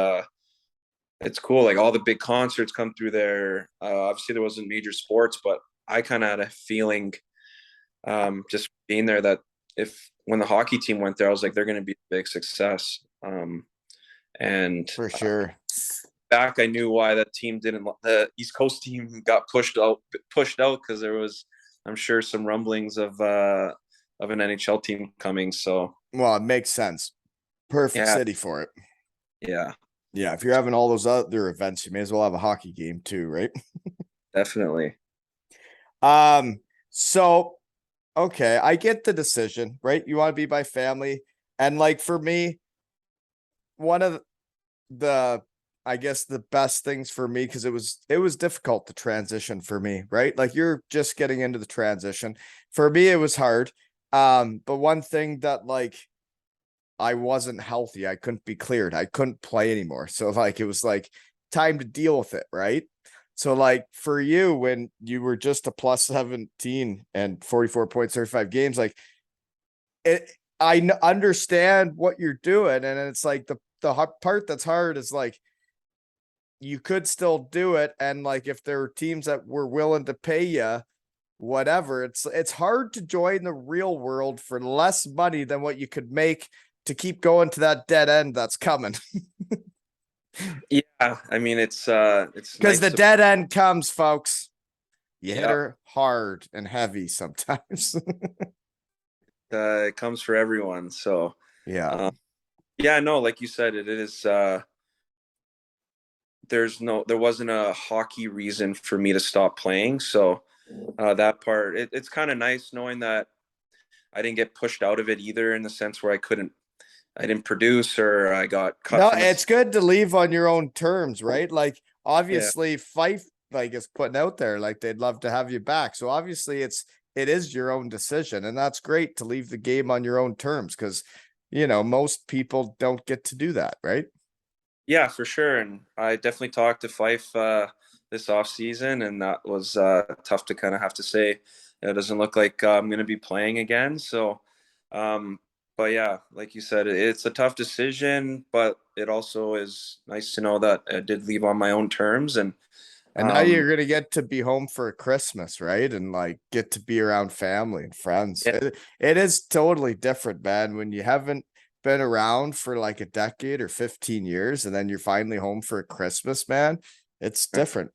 B: it's cool. Like all the big concerts come through there. Obviously, there wasn't major sports, but I kind of had a feeling, just being there, that if when the hockey team went there, I was like, they're going to be a big success. And
A: For sure.
B: back, I knew why that team didn't. The East Coast team got pushed out because there was, I'm sure, some rumblings of an NHL team coming. So
A: Well, it makes sense. Perfect
B: yeah,
A: city for it.
B: yeah,
A: Yeah, if you're having all those other events, you may as well have a hockey game too, right?
B: definitely.
A: Um, so okay, I get the decision, right? You want to be by family. And like for me, one of the I guess the best things for me, because it was difficult to transition for me, right? Like you're just getting into the transition. For me, it was hard. But one thing that like I wasn't healthy. I couldn't be cleared. I couldn't play anymore. So like it was like time to deal with it, right? So like for you, when you were just a plus 17 and 44 points, 35 games, like it, understand what you're doing. And it's like the part that's hard is like, you could still do it. And like, if there are teams that were willing to pay you, whatever, it's hard to join the real world for less money than what you could make to keep going to that dead end that's coming.
B: Yeah, I mean it's
A: Because
B: nice
A: the
B: to
A: dead end comes, folks. You hit
B: yeah,
A: her hard and heavy sometimes.
B: it comes for everyone. So
A: Yeah.
B: um, yeah, no, like you said, it is there wasn't a hockey reason for me to stop playing. So that part, it's kind of nice knowing that I didn't get pushed out of it either, in the sense where I didn't produce or I got cut
A: No,
B: from a
A: it's good to leave on your own terms, right? Like
B: yeah.
A: obviously Fife like is putting out there like they'd love to have you back. So obviously it is your own decision, and that's great to leave the game on your own terms, because most people don't get to do that, right?
B: Yeah, for sure. And I definitely talked to Fife this off season, and that was tough to kind of have to say. It doesn't look like I'm going to be playing again. So, um, but yeah, like you said, it's a tough decision, but it also is nice to know that I did leave on my own terms. And
A: And now
B: um,
A: you're gonna get to be home for Christmas, right? And like get to be around family and friends.
B: yeah,
A: It is totally different, man, when you haven't been around for like a decade or 15 years and then you're finally home for Christmas, man. It's different.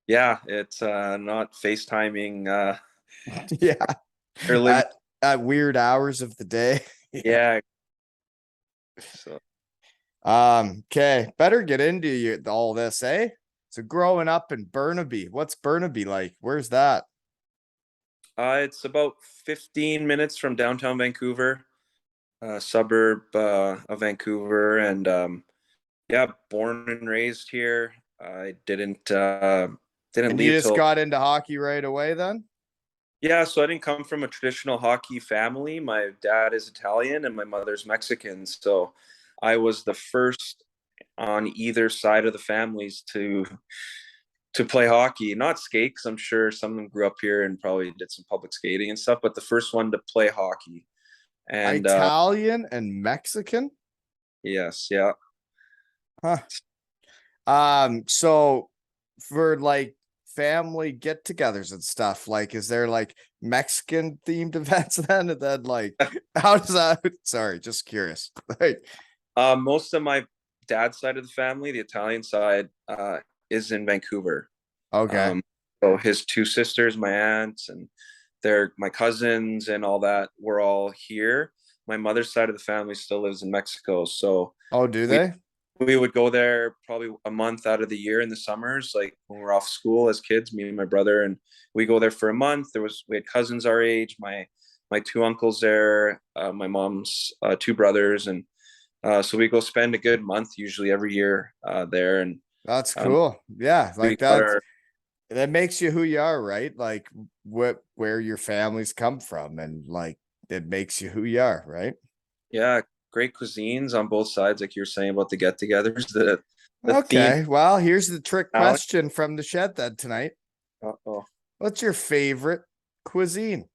B: yeah, it's not FaceTiming
A: Yeah.
B: or living.
A: At weird hours of the day. Yeah.
B: Yeah. So
A: Okay. Better get into all this, eh? So growing up in Burnaby, what's Burnaby like? Where's that?
B: it's about 15 minutes from downtown Vancouver, suburb of Vancouver, and yeah, born and raised here. I didn't
A: And you
B: leave
A: just
B: till
A: got into hockey right away then?
B: yeah. So I didn't come from a traditional hockey family. My dad is Italian and my mother's Mexican. So I was the first on either side of the families to play hockey, not skate, because I'm sure someone grew up here and probably did some public skating and stuff, but the first one to play hockey. And
A: Italian and Mexican?
B: yes, yeah.
A: Huh. So for like family get-togethers and stuff, like is there like Mexican themed events then? And then like how does that sorry, just curious. Like,
B: Most of my dad's side of the family, the Italian side, is in Vancouver.
A: okay.
B: Um, so his two sisters, my aunts, and my cousins and all that were all here. My mother's side of the family still lives in Mexico, so
A: Oh, do
B: we
A: they?
B: we would go there probably a month out of the year in the summers, like when we're off school as kids, me and my brother, and we go there for a month. We had cousins our age, my two uncles there, my mom's two brothers, and so we go spend a good month usually every year there, and
A: That's
B: um,
A: cool. Yeah,
B: we
A: like
B: got
A: that
B: our
A: that makes you who you are, right? Like where your families come from, and like it makes you who you are, right?
B: yeah, great cuisines on both sides, like you were saying about the get-togethers. The theme.
A: Okay, well, here's the trick
B: Alex,
A: question from the shed then tonight.
B: oh,
A: What's your favorite cuisine?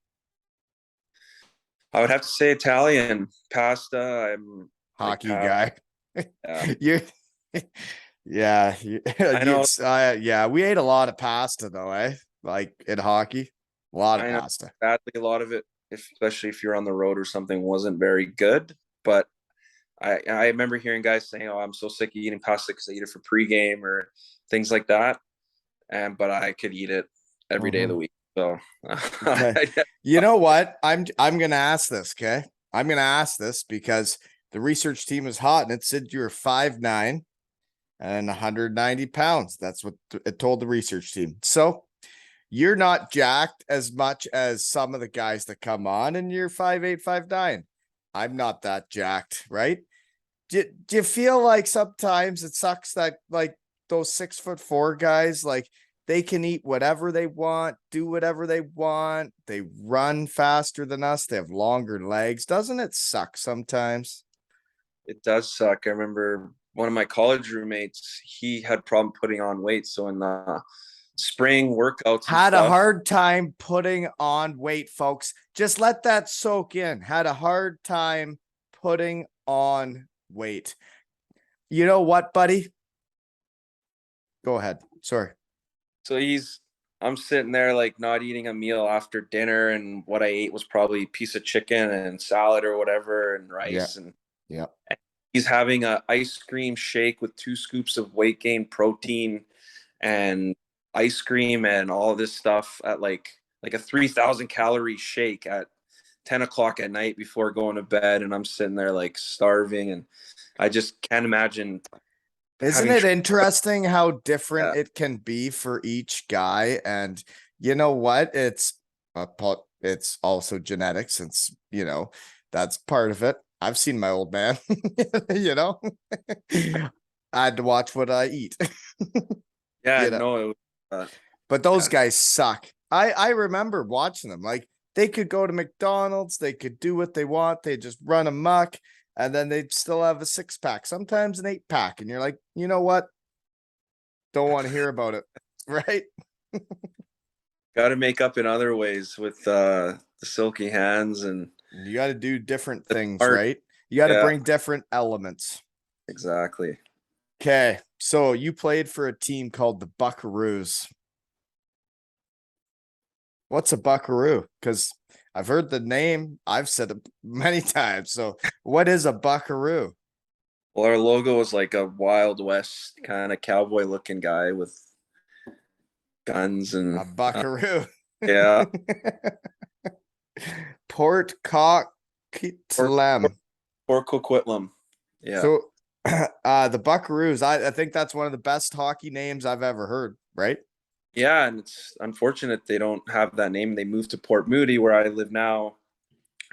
B: I would have to say Italian pasta. I'm like
A: Hockey guy.
B: yeah.
A: You yeah,
B: I know,
A: yeah, we ate a lot of pasta though, eh? Like in hockey, a lot of
B: I know.
A: pasta.
B: Sadly, a lot of it, especially if you're on the road or something, wasn't very good. But I remember hearing guys saying, "Oh, I'm so sick of eating pasta because I eat it for pregame or things like that." And but I could eat it every day of the
A: Mhm.
B: week. So
A: Okay. You know what? I'm gonna ask this, okay? I'm gonna ask this because the research team is hot and it said you're 5'9" and 190 pounds. That's what it told the research team. So you're not jacked as much as some of the guys that come on, and you're 5'8", 5'9". I'm not that jacked, right? Do you feel like sometimes it sucks that like those 6'4" guys, like they can eat whatever they want, do whatever they want, they run faster than us, they have longer legs. Doesn't it suck sometimes?
B: it does suck. I remember one of my college roommates, he had problem putting on weight. So in the spring workouts and
A: Had a
B: stuff,
A: hard time putting on weight, folks. Just let that soak in. Had a hard time putting on weight. You know what, buddy? Go ahead. Sorry.
B: so I'm sitting there like not eating a meal after dinner, and what I ate was probably a piece of chicken and salad or whatever and
A: Yeah.
B: rice. And
A: Yeah.
B: he's having a ice cream shake with 2 scoops of weight gain protein and ice cream and all this stuff at like a 3,000 calorie shake at 10 o'clock at night before going to bed. And I'm sitting there like starving, and I just can't imagine
A: Isn't
B: having
A: it interesting how different
B: that.
A: it can be for each guy? And you know what? It's also genetics, since that's part of it. I've seen my old man, you know. I had to watch what I eat.
B: Yeah,
A: you know,
B: no, it was,
A: but those
B: yeah.
A: guys suck. I remember watching them. Like, they could go to McDonald's, they could do what they want, they just run amok, and then they'd still have a 6-pack, sometimes an 8-pack, and you're like, you know what? Don't want to hear about it, right?
B: Got to make up in other ways with the silky hands and
A: You got to do different
B: the
A: things,
B: art.
A: right? You got to
B: Yeah,
A: bring different elements.
B: exactly.
A: Okay, so you played for a team called the Buckaroos. What's a buckaroo? Because I've heard the name, I've said it many times. So, what is a buckaroo?
B: Well, our logo was like a Wild West kind of cowboy looking guy with guns
A: A
B: and
A: buckaroo.
B: yeah,
A: Port
B: or
A: Coquitlam.
B: or Coquitlam. Yeah,
A: So, the Buckaroos. I think that's one of the best hockey names I've ever heard. Right?
B: yeah, and it's unfortunate they don't have that name. They moved to Port Moody, where I live now,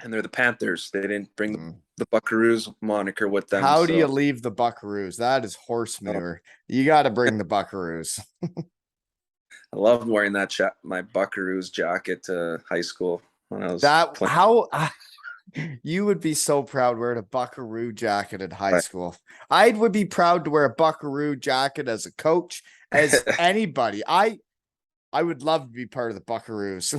B: and they're the Panthers. They didn't bring
A: Mm.
B: the Buckaroos moniker with them,
A: How do you
B: so
A: leave the Buckaroos? That is horse manure. You got to bring the Buckaroos.
B: I loved wearing my Buckaroos jacket to high school when I was
A: That
B: playing.
A: how you would be so proud wearing a Buckaroo jacket in high school. I would be proud to wear a Buckaroo jacket as a coach, as anybody. I would love to be part of the Buckaroos.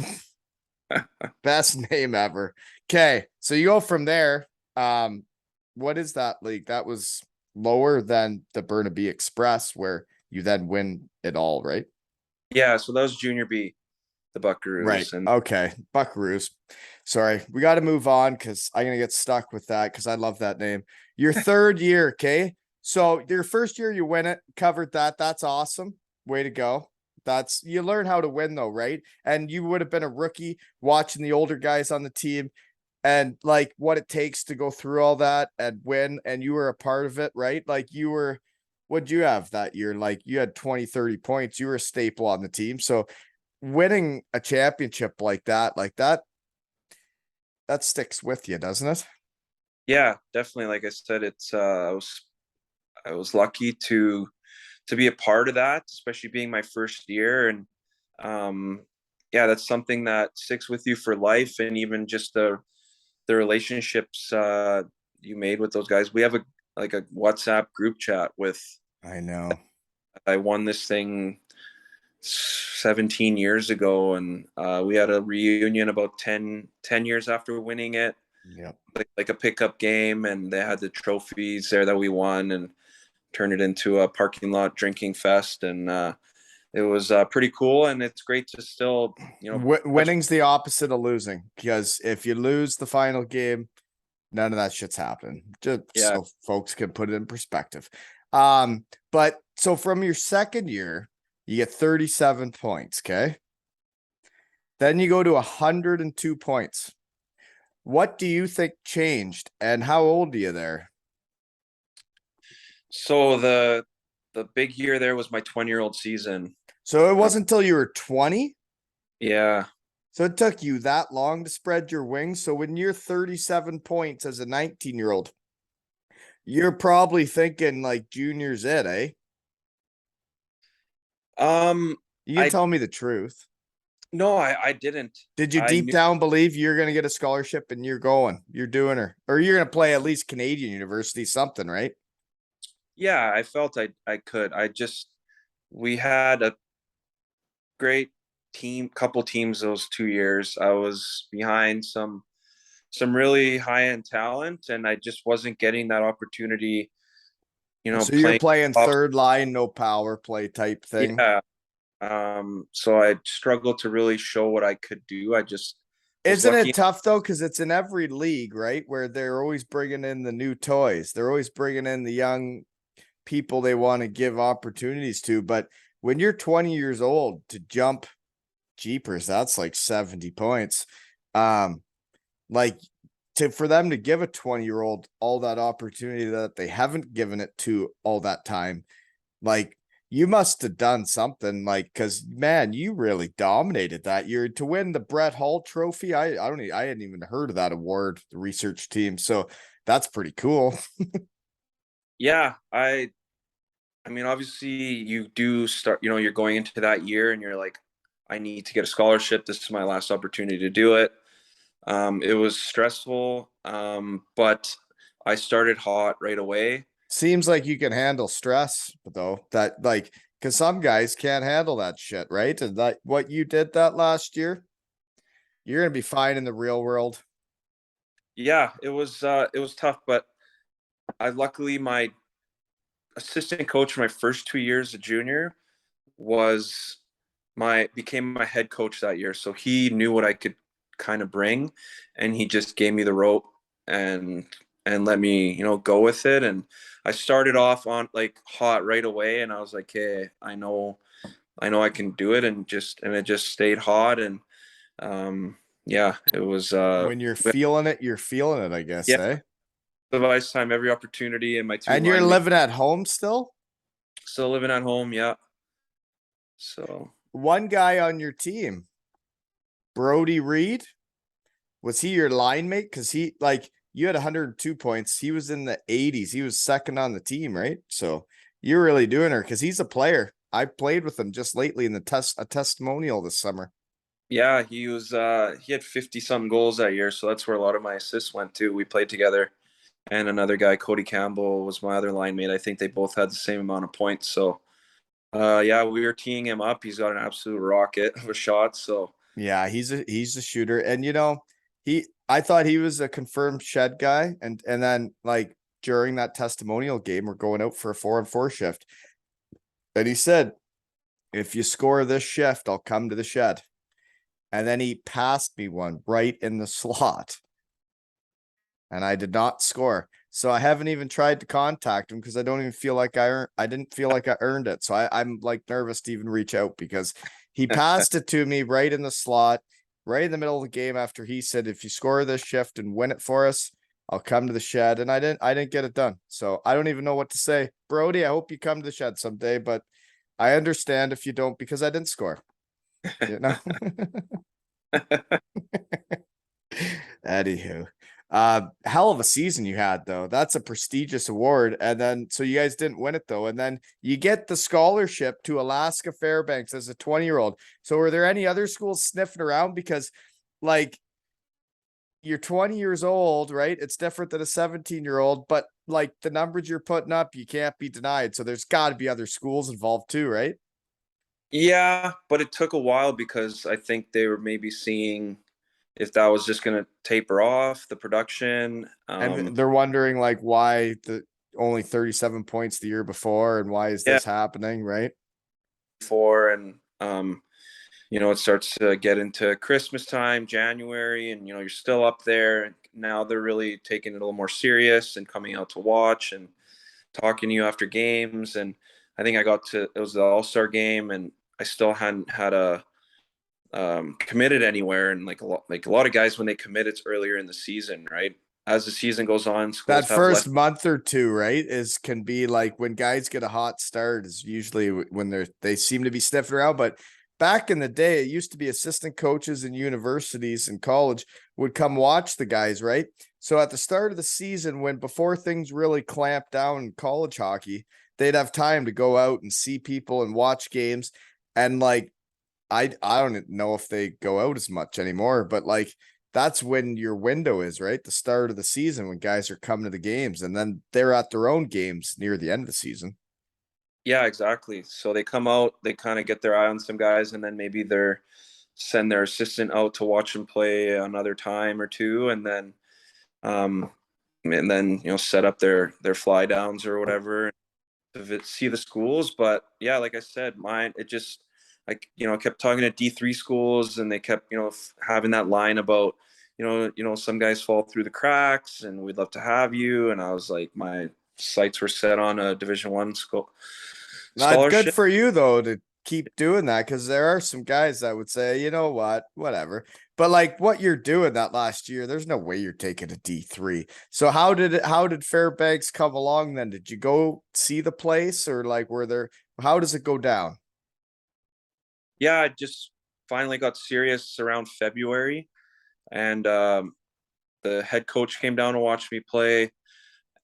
A: Best name ever. Okay, so you go from there. What is that league? That was lower than the Burnaby Express, where you then win it all, right?
B: Yeah, so that was junior B, the
A: Right.
B: Buckaroos, and
A: Okay. Buckaroos. Sorry. We got to move on because I'm going to get stuck with that because I love that name. Your third year. Okay. So your first year, you win it, covered that. That's awesome. Way to go. You learn how to win though, right? And you would have been a rookie watching the older guys on the team and like what it takes to go through all that and win. And you were a part of it, right? Like what'd you have that year? Like you had 20, 30 points. You were a staple on the team. So winning a championship that sticks with you, doesn't it?
B: yeah, definitely. Like I said, it's I was lucky to be a part of that, especially being my first year, and um, yeah, that's something that sticks with you for life, and even just the relationships you made with those guys. We have a WhatsApp group chat with.
A: I know.
B: I won this thing 17 years ago, and we had a reunion about 10 years after winning it,
A: Yep.
B: like a pickup game, and they had the trophies there that we won and turned it into a parking lot drinking fest, and it was pretty cool. And it's great to still
A: Winning's the opposite of losing, because if you lose the final game, none of that shit's happening. Just
B: yeah.
A: so folks can put it in perspective. But so from your second year, you get 37 points. Okay. Then you go to 102 points. What do you think changed, and how old are you there?
B: So the big year there was my 20-year-old season.
A: So it wasn't until you were 20.
B: Yeah.
A: So it took you that long to spread your wings. So when you're 37 points as a 19-year-old, you're probably thinking like junior's it, eh?
B: Um,
A: You can
B: I
A: tell me the truth.
B: no, I didn't.
A: Did you
B: I
A: deep
B: knew
A: down believe you're going to get a scholarship and you're doing her, or you're going to play at least Canadian University, something, right?
B: Yeah, I felt I could. We had a great couple teams those 2 years. I was behind some really high end talent, and I just wasn't getting that opportunity.
A: So you're
B: Playing
A: playing
B: top.
A: third line, no power play type thing.
B: Yeah. So I struggled to really show what I could do. I just was
A: Isn't it
B: lucky.
A: tough though? Because it's in every league, right? Where they're always bringing in the new toys. They're always bringing in the young people they want to give opportunities to. But when you're 20 years old to jump jeepers, that's like 70 points. Um, like for them to give a 20-year-old all that opportunity that they haven't given it to all that time, like you must have done something like because man, you really dominated that year to win the Brett Hall trophy. I hadn't even heard of that award, the research team. So that's pretty cool.
B: Yeah, I mean, obviously you do start, you're going into that year and you're like, I need to get a scholarship. This is my last opportunity to do it. It was stressful, but I started hot right away.
A: Seems like you can handle stress, though, that like because some guys can't handle that shit, right? And that what you did that last year, you're gonna be fine in the real world.
B: Yeah, it was tough, but I luckily my assistant coach for my first 2 years as a junior was my became my head coach that year. So he knew what I could kind of bring, and he just gave me the rope and let me, go with it. And I started off on like hot right away, and I was like, hey, I know I can do it, and it just stayed hot. And yeah, it was
A: When you're feeling it, I guess,
B: yeah,
A: eh?
B: the ice time, every opportunity, and my two
A: And you're
B: line mates
A: living at home still?
B: still living at home. Yeah. So
A: One guy on your team, Brody Reed, was he your line mate? Because he like you had 102 points. He was in the 80s. He was second on the team, right? So you're really doing her because he's a player. I played with him just lately in a testimonial this summer.
B: yeah, he had 50 something goals that year, so that's where a lot of my assists went to. We played together, and another guy, Cody Campbell, was my other line mate. I think they both had the same amount of points. So yeah, we were teeing him up. He's got an absolute rocket of a shot. So
A: Yeah, he's a shooter. And I thought he was a confirmed shed guy. And then like during that testimonial game, we're going out for a 4-on-4 shift. And he said, if you score this shift, I'll come to the shed. And then he passed me one right in the slot. And I did not score. So I haven't even tried to contact him because I don't even feel like I didn't feel like I earned it. So I'm like nervous to even reach out because he passed it to me right in the slot, right in the middle of the game after he said, if you score this shift and win it for us, I'll come to the shed. And I didn't get it done. So I don't even know what to say. Brody, I hope you come to the shed someday, but I understand if you don't because I didn't score. You know? Anywho, hell of a season you had though. That's a prestigious award. And then so you guys didn't win it though. And then you get the scholarship to Alaska-Fairbanks as a 20-year-old. So were there any other schools sniffing around? Because like you're 20 years old, right? It's different than a 17-year-old, but like the numbers you're putting up, you can't be denied. So there's got to be other schools involved too, right?
B: yeah, but it took a while because I think they were maybe seeing if that was just going to taper off the production.
A: And they're wondering like why the only 37 points the year before and why is
B: Yeah,
A: this happening, right?
B: before and it starts to get into Christmas time, January, and you're still up there. Now they're really taking it a little more serious and coming out to watch and talking to you after games. And I think it was the All-Star game, and I still hadn't had a committed anywhere. And like a lot of guys, when they commit, it's earlier in the season, right? As the season goes on,
A: That
B: schools have less.
A: first month or two, right, is can be like when guys get a hot start is usually when they seem to be sniffing around. But back in the day, it used to be assistant coaches in universities and college would come watch the guys, right? So at the start of the season, when before things really clamped down in college hockey, they'd have time to go out and see people and watch games. And like I don't know if they go out as much anymore, but like that's when your window is, right? The start of the season when guys are coming to the games, and then they're at their own games near the end of the season.
B: Yeah, exactly. So they come out, they kind of get their eye on some guys, and then maybe they're send their assistant out to watch them play another time or two, um, and then set up their fly downs or whatever to see the schools. But yeah, like I said, mine it just like I kept talking to D3 schools, and they kept having that line about some guys fall through the cracks, and we'd love to have you. And I was like, my sights were set on a Division 1 school
A: Not good
B: scholarship.
A: for you though to keep doing that, because there are some guys that would say, you know what, whatever. But like what you're doing that last year, there's no way you're taking a D3. So how did Fairbanks come along then? Did you go see the place, or like were there, how does it go down?
B: Yeah, I just finally got serious around February, and the head coach came down to watch me play,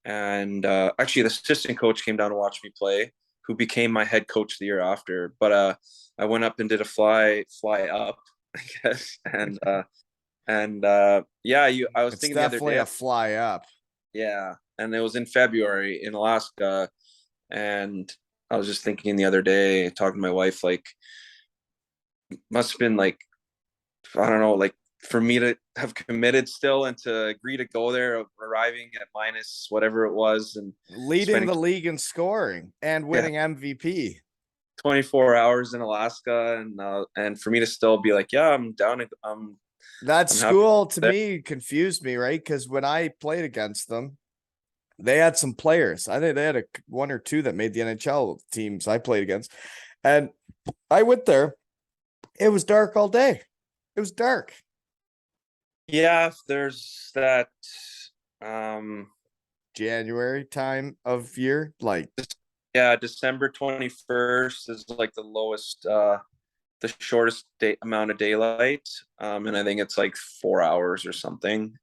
B: and actually the assistant coach came down to watch me play, who became my head coach the year after. But I went up and did a fly up, I guess, and yeah, I was
A: It's
B: thinking the other
A: definitely
B: day,
A: a fly up.
B: yeah, and it was in February in Alaska, and I was just thinking the other day, talking to my wife, like must have been like I don't know, like for me to have committed still and to agree to go there, arriving at minus whatever it was, and
A: Leading
B: spending
A: the league in scoring and
B: yeah
A: winning MVP.
B: 24 hours in Alaska, and for me to still be like, yeah, I'm down.
A: That
B: I'm happy
A: school to
B: there.
A: me confused me, right? Because when I played against them, they had some players. I think they had one or two that made the NHL teams I played against. And I went there. It was dark all day. It was dark.
B: Yeah, there's that. Um,
A: January time of year. Like,
B: yeah, December 21st is like the lowest, the shortest day amount of daylight, and I think it's like 4 hours or something.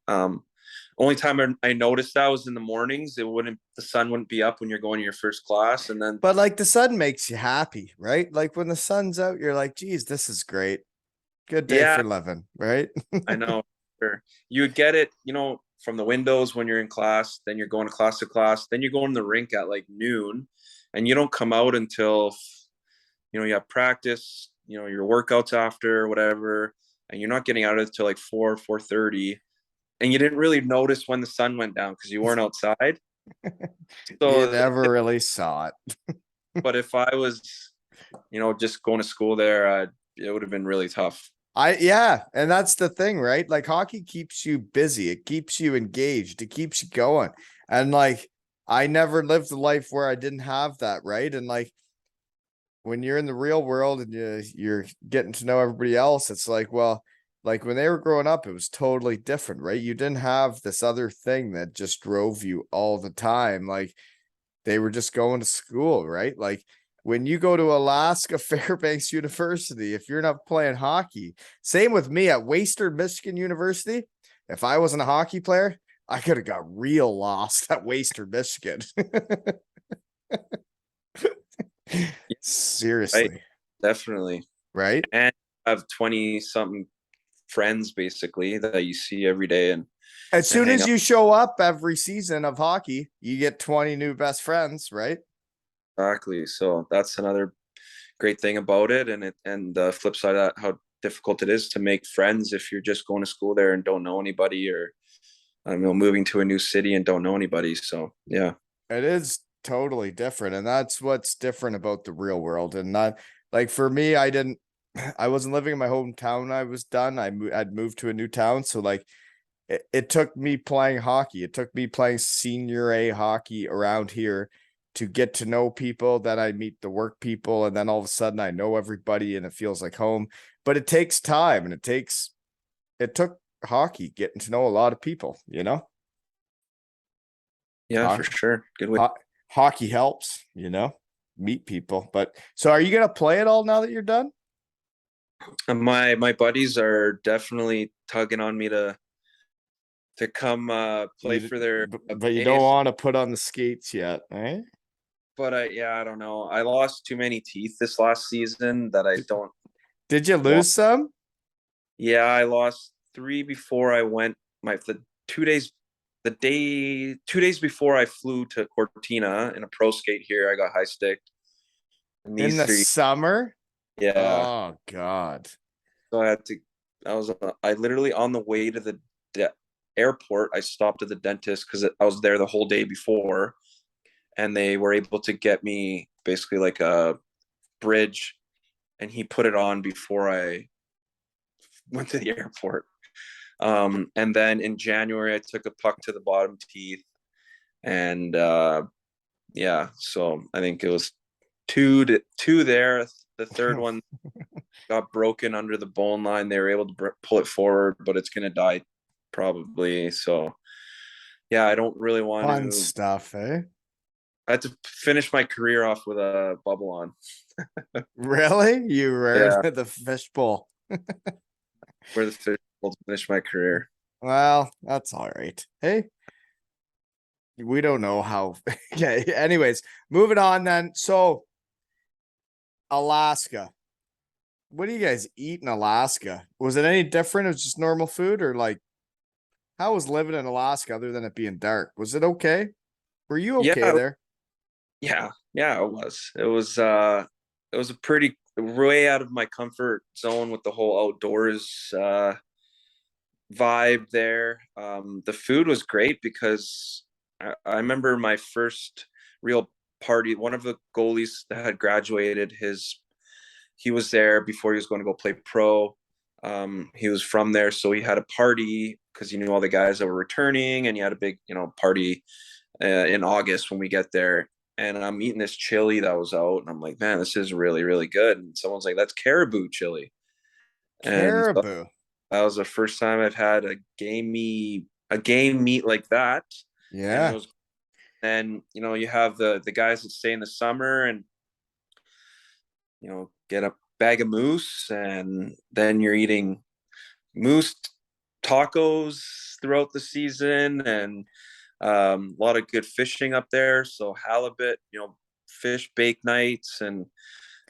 B: Only time I noticed that was in the mornings. The sun wouldn't be up when you're going to your first class, and then
A: but like the sun makes you happy, right? Like when the sun's out, you're like, geez, this is great. Good day
B: yeah,
A: for living, right?
B: I know. Sure. You would get it, from the windows when you're in class, then you're going to class, then you go in the rink at like noon, and you don't come out until, you have practice, your workouts after, whatever, and you're not getting out of it till like 4:30. And you didn't really notice when the sun went down because you weren't outside.
A: You
B: So,
A: never really saw it.
B: but if I was, just going to school there, it would have been really tough.
A: Yeah, and that's the thing, right? Like hockey keeps you busy, it keeps you engaged, it keeps you going. And like I never lived a life where I didn't have that, right? And like when you're in the real world and you're getting to know everybody else, it's like, well, like when they were growing up, it was totally different, right? You didn't have this other thing that just drove you all the time. Like they were just going to school, right? Like when you go to Alaska-Fairbanks University, if you're not playing hockey, same with me at Western Michigan University. If I wasn't a hockey player, I could have got real lost at Western Michigan.
B: Right?
A: Seriously,
B: Definitely.
A: right?
B: And I have 20 something friends basically that you see every day,
A: As
B: and
A: soon
B: hang
A: as
B: out.
A: you show up every season of hockey, you get 20 new best friends, right?
B: Exactly. So that's another great thing about it. And the flip side of that, how difficult it is to make friends if you're just going to school there and don't know anybody, or I don't know, moving to a new city and don't know anybody. So yeah.
A: It is totally different. And that's what's different about the real world. And not like for me, I wasn't living in my hometown. When I was done. I'd moved to a new town. So like it took me playing hockey. It took me playing senior A hockey around here to get to know people. Then I meet the work people. And then all of a sudden I know everybody and it feels like home. But it takes time, and it took hockey getting to know a lot of people, you know?
B: Yeah,
A: Ho-
B: for sure. Good way.
A: Hockey helps, meet people. But so are you gonna play it all now that you're done?
B: And my buddies are definitely tugging on me to come play
A: You
B: for their
A: but you don't
B: AS.
A: want to put on the skates yet, eh?
B: But yeah, I don't know. I lost too many teeth this last season that I don't
A: Did you
B: want.
A: lose some?
B: Yeah, I lost three before I went. The 2 days, 2 days before I flew to Cortina in a pro skate here, I got high sticked. And
A: In
B: these
A: the
B: three,
A: summer?
B: yeah.
A: Oh God.
B: So I literally on the way to the airport. I stopped at the dentist because I was there the whole day before, and they were able to get me basically like a bridge, and he put it on before I went to the airport. And then in January, I took a puck to the bottom teeth, and yeah, so I think it was two there. The third one got broken under the bone line. They were able to pull it forward, but it's gonna die probably. So yeah, I don't really want
A: Fun
B: to.
A: stuff, eh?
B: I had to finish my career off with a bubble on.
A: Really? You were
B: Yeah,
A: the fishbowl.
B: where the fish will finish my career.
A: Well, that's all right. Hey, we don't know how. Okay. Anyways, moving on then. So, Alaska. What do you guys eat in Alaska? Was it any different? It was just normal food, or like how was living in Alaska other than it being dark? Was it okay? Were you okay
B: Yeah,
A: there?
B: yeah, it was. It was a pretty way out of my comfort zone with the whole outdoors vibe there. The food was great because I remember my first real party. One of the goalies that had graduated, he was there before he was going to go play pro. He was from there, so he had a party because he knew all the guys that were returning, and he had a big, party in August when we get there. And I'm eating this chili that was out, and I'm like, man, this is really, really good. And someone's like, that's caribou chili. And so
A: Caribou.
B: that was the first time I've had a game meat like that. And it
A: Yeah.
B: was, and you have the guys that stay in the summer and get a bag of moose, and then you're eating moose tacos throughout the season, and a lot of good fishing up there. So halibut, fish bake nights, and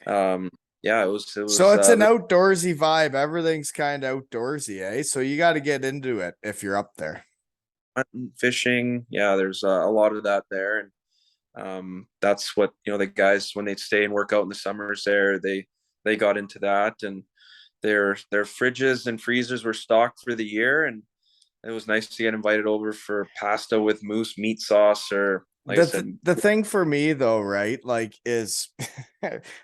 B: yeah, it
A: So
B: was
A: it's an outdoorsy vibe. Everything's kind of outdoorsy, eh? So you got to get into it if you're up there.
B: fishing. Yeah, there's a lot of that there, and that's what the guys when they stay and work out in the summers there, they got into that, and their fridges and freezers were stocked for the year, and it was nice to get invited over for pasta with moose meat sauce, or like I said.
A: The thing for me though, right? Like is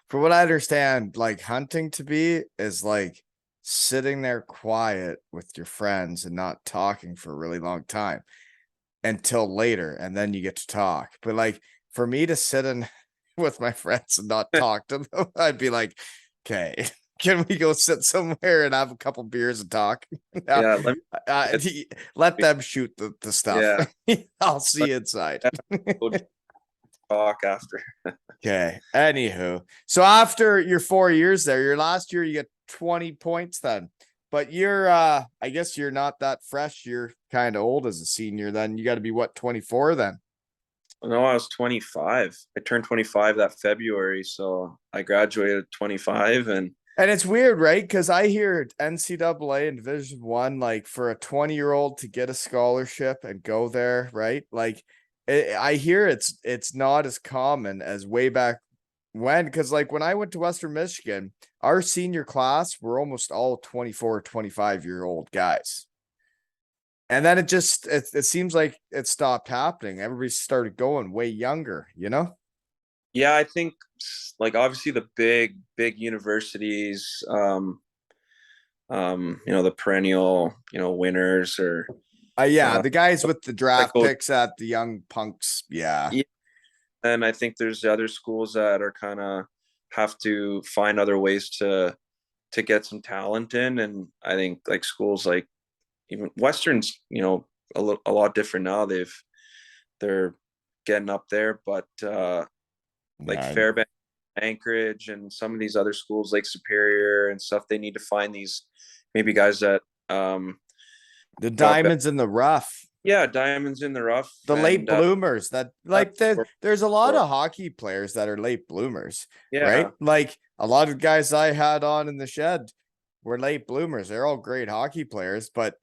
A: for what I understand, like hunting to be is like sitting there quiet with your friends and not talking for a really long time until later, and then you get to talk. But like for me to sit in with my friends and not talk to them, I'd be like, okay, can we go sit somewhere and have a couple beers and talk? No,
B: Yeah,
A: uh, let them shoot the stuff.
B: yeah,
A: I'll see you inside.
B: go talk after.
A: Okay. Anywho, so after your 4 years there, your last year you get 20 points then. But you're I guess you're not that fresh. You're kind of old as a senior then. You got to be what, 24 then?
B: No, I was 25. I turned 25 that February, so I graduated 25, and
A: And it's weird, right? Because I hear NCAA and Division One, like for a 20-year-old to get a scholarship and go there, right? Like I hear it's not as common as way back when. Because like when I went to Western Michigan, our senior class were almost all 24, 25-year-old guys. And then it seems like it stopped happening. Everybody started going way younger, you know?
B: yeah, I think like obviously the big universities, the perennial, winners, or
A: Yeah,
B: uh,
A: the guys with the
B: like
A: draft
B: go,
A: picks at the young punks. Yeah.
B: yeah, and I think there's other schools that are kind of have to find other ways to get some talent in, and I think like schools like even Western's, a lot different now. They're getting up there, but like
A: Yeah.
B: Fairbanks, Anchorage, and some of these other schools like Superior and stuff, they need to find these maybe guys that
A: The
B: got better.
A: diamonds in the rough,
B: Yeah, diamonds in the rough,
A: the late
B: and
A: bloomers that like
B: that's
A: that.
B: where,
A: There's a lot
B: well,
A: of hockey players that are late bloomers, right?
B: yeah,
A: Like a lot of guys I had on in the shed, we're late bloomers. They're all great hockey players, but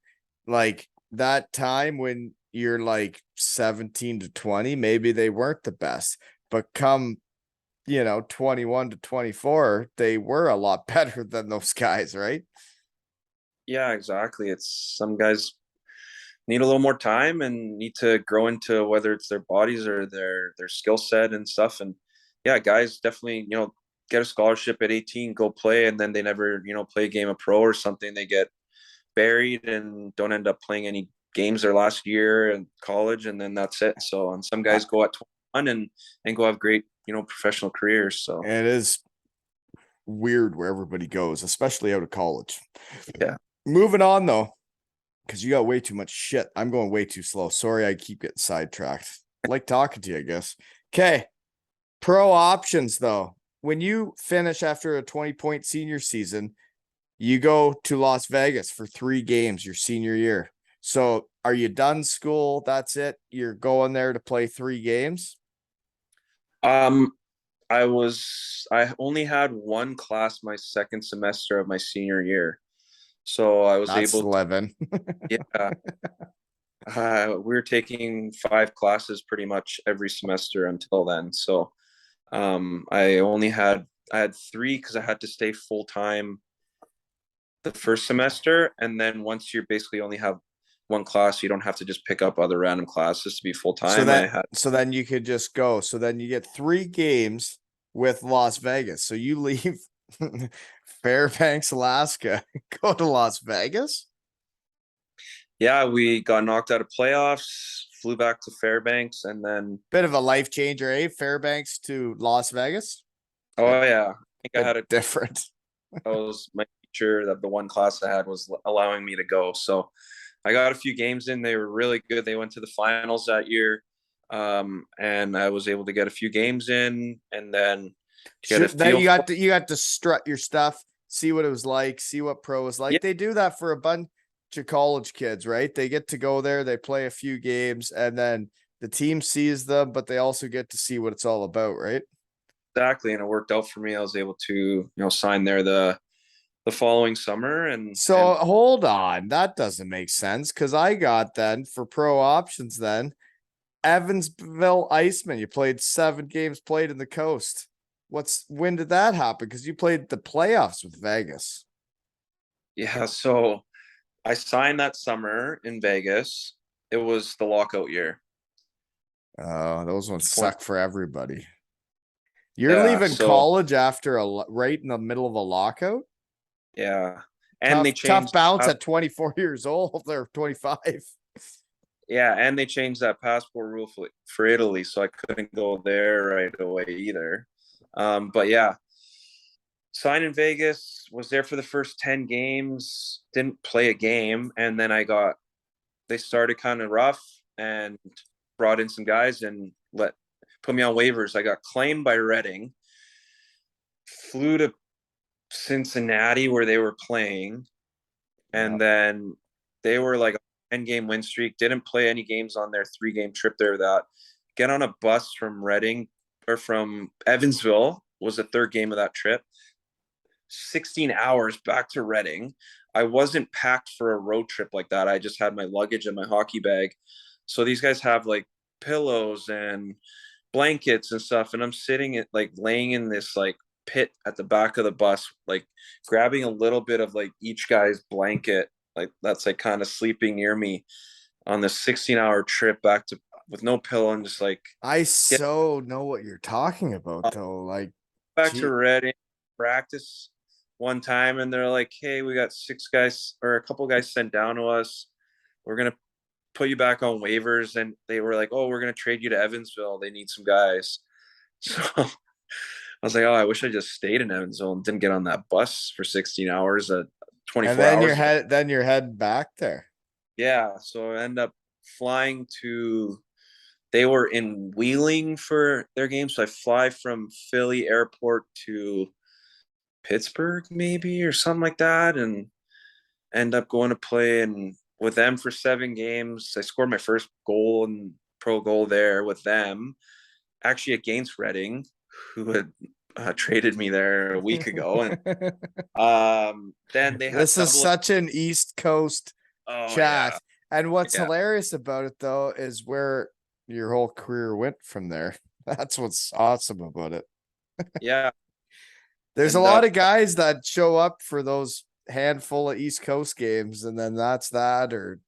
A: like that time when you're like 17 to 20, maybe they weren't the best. But come, 21 to 24, they were a lot better than those guys, right?
B: Yeah, exactly. It's some guys need a little more time and need to grow into whether it's their bodies or their skill set and stuff. And yeah, guys definitely, get a scholarship at 18, go play, and then they never, play a game of pro or something. They get buried and don't end up playing any games their last year in college, and then that's it. So, and some
A: Uh,
B: guys go at 21 and go have great, professional careers. So
A: it is weird where everybody goes, especially out of college.
B: yeah.
A: Moving on though, because you got way too much shit. I'm going way too slow. Sorry, I keep getting sidetracked. I like talking to you, I guess. Okay. Pro options though. When you finish after a 20-point senior season, you go to Las Vegas for 3 games your senior year. So are you done school? That's it. You're going there to play 3 games.
B: Um, I only had one class my second semester of my senior year. So I was
A: That's
B: able to,
A: 11.
B: yeah, we were taking 5 classes pretty much every semester until then. So I had 3 because I had to stay full time the first semester, and then once you basically only have one class, you don't have to just pick up other random classes to be full
A: So
B: time. I
A: that
B: had
A: so then you could just go. So then you get 3 games with Las Vegas. So you leave Fairbanks, Alaska, go to Las Vegas.
B: Yeah, we got knocked out of playoffs, flew back to Fairbanks, and then
A: Bit of a life changer, eh? Fairbanks to Las Vegas.
B: oh yeah, I think I
A: Bit
B: had a
A: different.
B: that was my teacher that the one class I had was allowing me to go. So I got a few games in. They were really good. They went to the finals that year. And I was able to get a few games in and then get a
A: Should that
B: feel for
A: you got to strut your stuff, see what it was like, see what pro was
B: yeah,
A: like. They do that for a bunch of college kids, right? They get to go there, they play a few games, and then the team sees them, but they also get to see what it's all about, right?
B: exactly. And it worked out for me. I was able to, sign there the following summer and
A: So hold on, that doesn't make sense because I got then for pro options then Evansville Iceman. You played 7 games played in the coast. When did that happen? Because you played the playoffs with Vegas.
B: yeah, so I signed that summer in Vegas. It was the lockout year.
A: Those ones
B: 20,
A: suck for everybody. You're
B: yeah,
A: leaving
B: so
A: college after right in the middle of a lockout.
B: yeah. And they
A: Tough
B: changed
A: bounce at 24 years old. They're 25.
B: yeah, and they changed that passport rule for Italy, so I couldn't go there right away either. But yeah, signed in Vegas, was there for the first 10 games, didn't play a game, and then they started kind of rough and brought in some guys and put me on waivers. I got claimed by Reading, flew to Cincinnati where they were playing,
A: Yeah.
B: and then they were like a 10-game win streak, didn't play any games on their 3-game trip there. That get on a bus from Reading or from Evansville was the third game of that trip. 16 hours back to Reading. I wasn't packed for a road trip like that. I just had my luggage and my hockey bag. So these guys have like pillows and blankets and stuff. And I'm sitting at like laying in this like pit at the back of the bus, like grabbing a little bit of like each guy's blanket, like that's like kind of sleeping near me on this 16-hour trip back to with no pillow and just like
A: I
B: get
A: so know what you're talking about though. Like,
B: back to
A: gee,
B: Reading, practice one time, and they're like, "Hey, we got 6 guys or a couple guys sent down to us. We're gonna put you back on waivers." And they were like, "Oh, we're gonna trade you to Evansville. They need some guys." So I was like, "Oh, I wish I just stayed in Evansville and didn't get on that bus for 16 hours,
A: and
B: 24
A: then
B: hours."
A: you're heading back there.
B: Yeah, so I end up flying to. They were in Wheeling for their game, so I fly from Philly airport to Pittsburgh maybe or something like that, and end up going to play and with them for 7 games. I scored my first goal and pro goal there with them, actually against Reading, who had traded me there a week ago, and then they had
A: This is
B: double.
A: such an East Coast
B: Oh yeah,
A: chat. And what's
B: yeah,
A: hilarious about it though is where your whole career went from there. That's what's awesome about it.
B: yeah,
A: There's a
B: and
A: lot of guys that show up for those handful of East Coast games and then that's that, or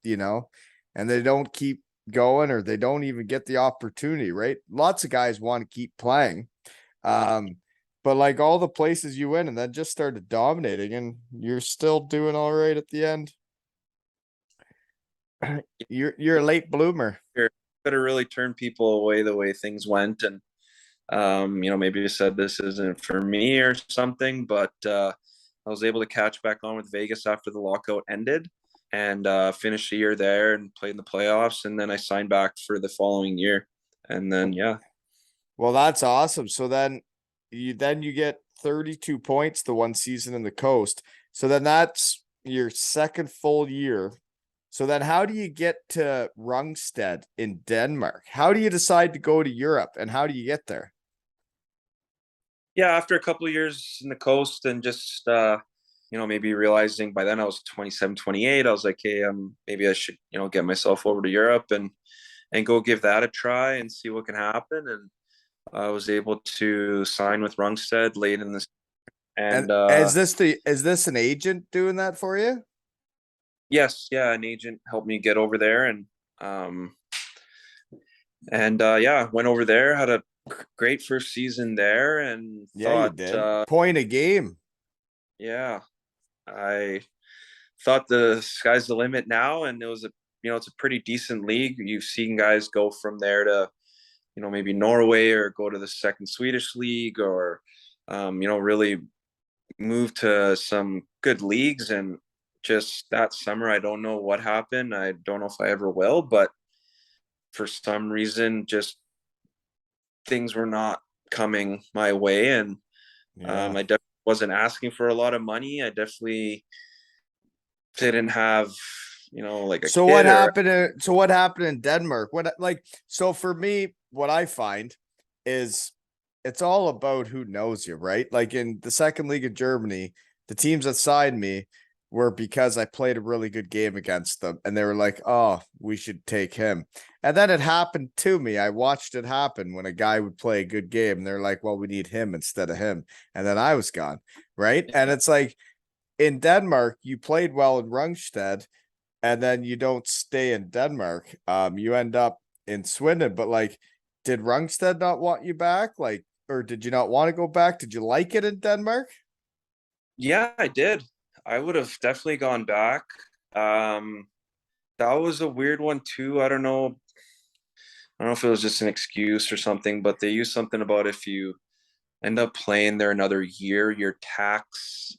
A: and they don't keep going or they don't even get the opportunity, right? Lots of guys want to keep playing. Um, but like all the places you went and then just started dominating and you're still doing all right at the end. You're a late bloomer.
B: could have really turned people away the way things went, and maybe you said this isn't for me or something, but I was able to catch back on with Vegas after the lockout ended, and finished the year there and played in the playoffs, and then I signed back for the following year, and then yeah.
A: Well, that's awesome. So then you get 32 points the one season in the coast. So then that's your second full year. So then how do you get to Rungsted in Denmark? How do you decide to go to Europe and how do you get there?
B: Yeah, after a couple of years in the coast and just maybe realizing by then I was 27, 28, I was like, hey, maybe I should get myself over to Europe and go give that a try and see what can happen. And I was able to sign with Rungsted late in this.
A: And
B: And
A: is this an agent doing that for you?
B: yes, yeah, an agent helped me get over there, um yeah, went over there, had a great first season there, and
A: Yeah, you
B: thought
A: did. Point a game.
B: yeah, I thought the sky's the limit now, and it was it's a pretty decent league. You've seen guys go from there to maybe Norway or go to the second Swedish league, or really move to some good leagues. And just that summer, I don't know what happened. I don't know if I ever will, but for some reason, just things were not coming my way, and
A: Yeah.
B: I definitely wasn't asking for a lot of money. I definitely didn't have like a
A: So
B: kid or
A: what happened in Denmark? So for me, what I find is it's all about who knows you, right? Like in the second league of Germany, the teams that signed me were because I played a really good game against them and they were like, "Oh, we should take him." And then it happened to me. I watched it happen when a guy would play a good game and they're like, "Well, we need him instead of him." And then I was gone, right? And it's like in Denmark, you played well in Rungsted and then you don't stay in Denmark. You end up in Swindon. But like, did Rungsted not want you back? Like, or did you not want to go back? Did you like it in Denmark?
B: yeah, I did. I would have definitely gone back. Um, that was a weird one too. I don't know. I don't know if it was just an excuse or something, but they used something about if you end up playing there another year, your tax,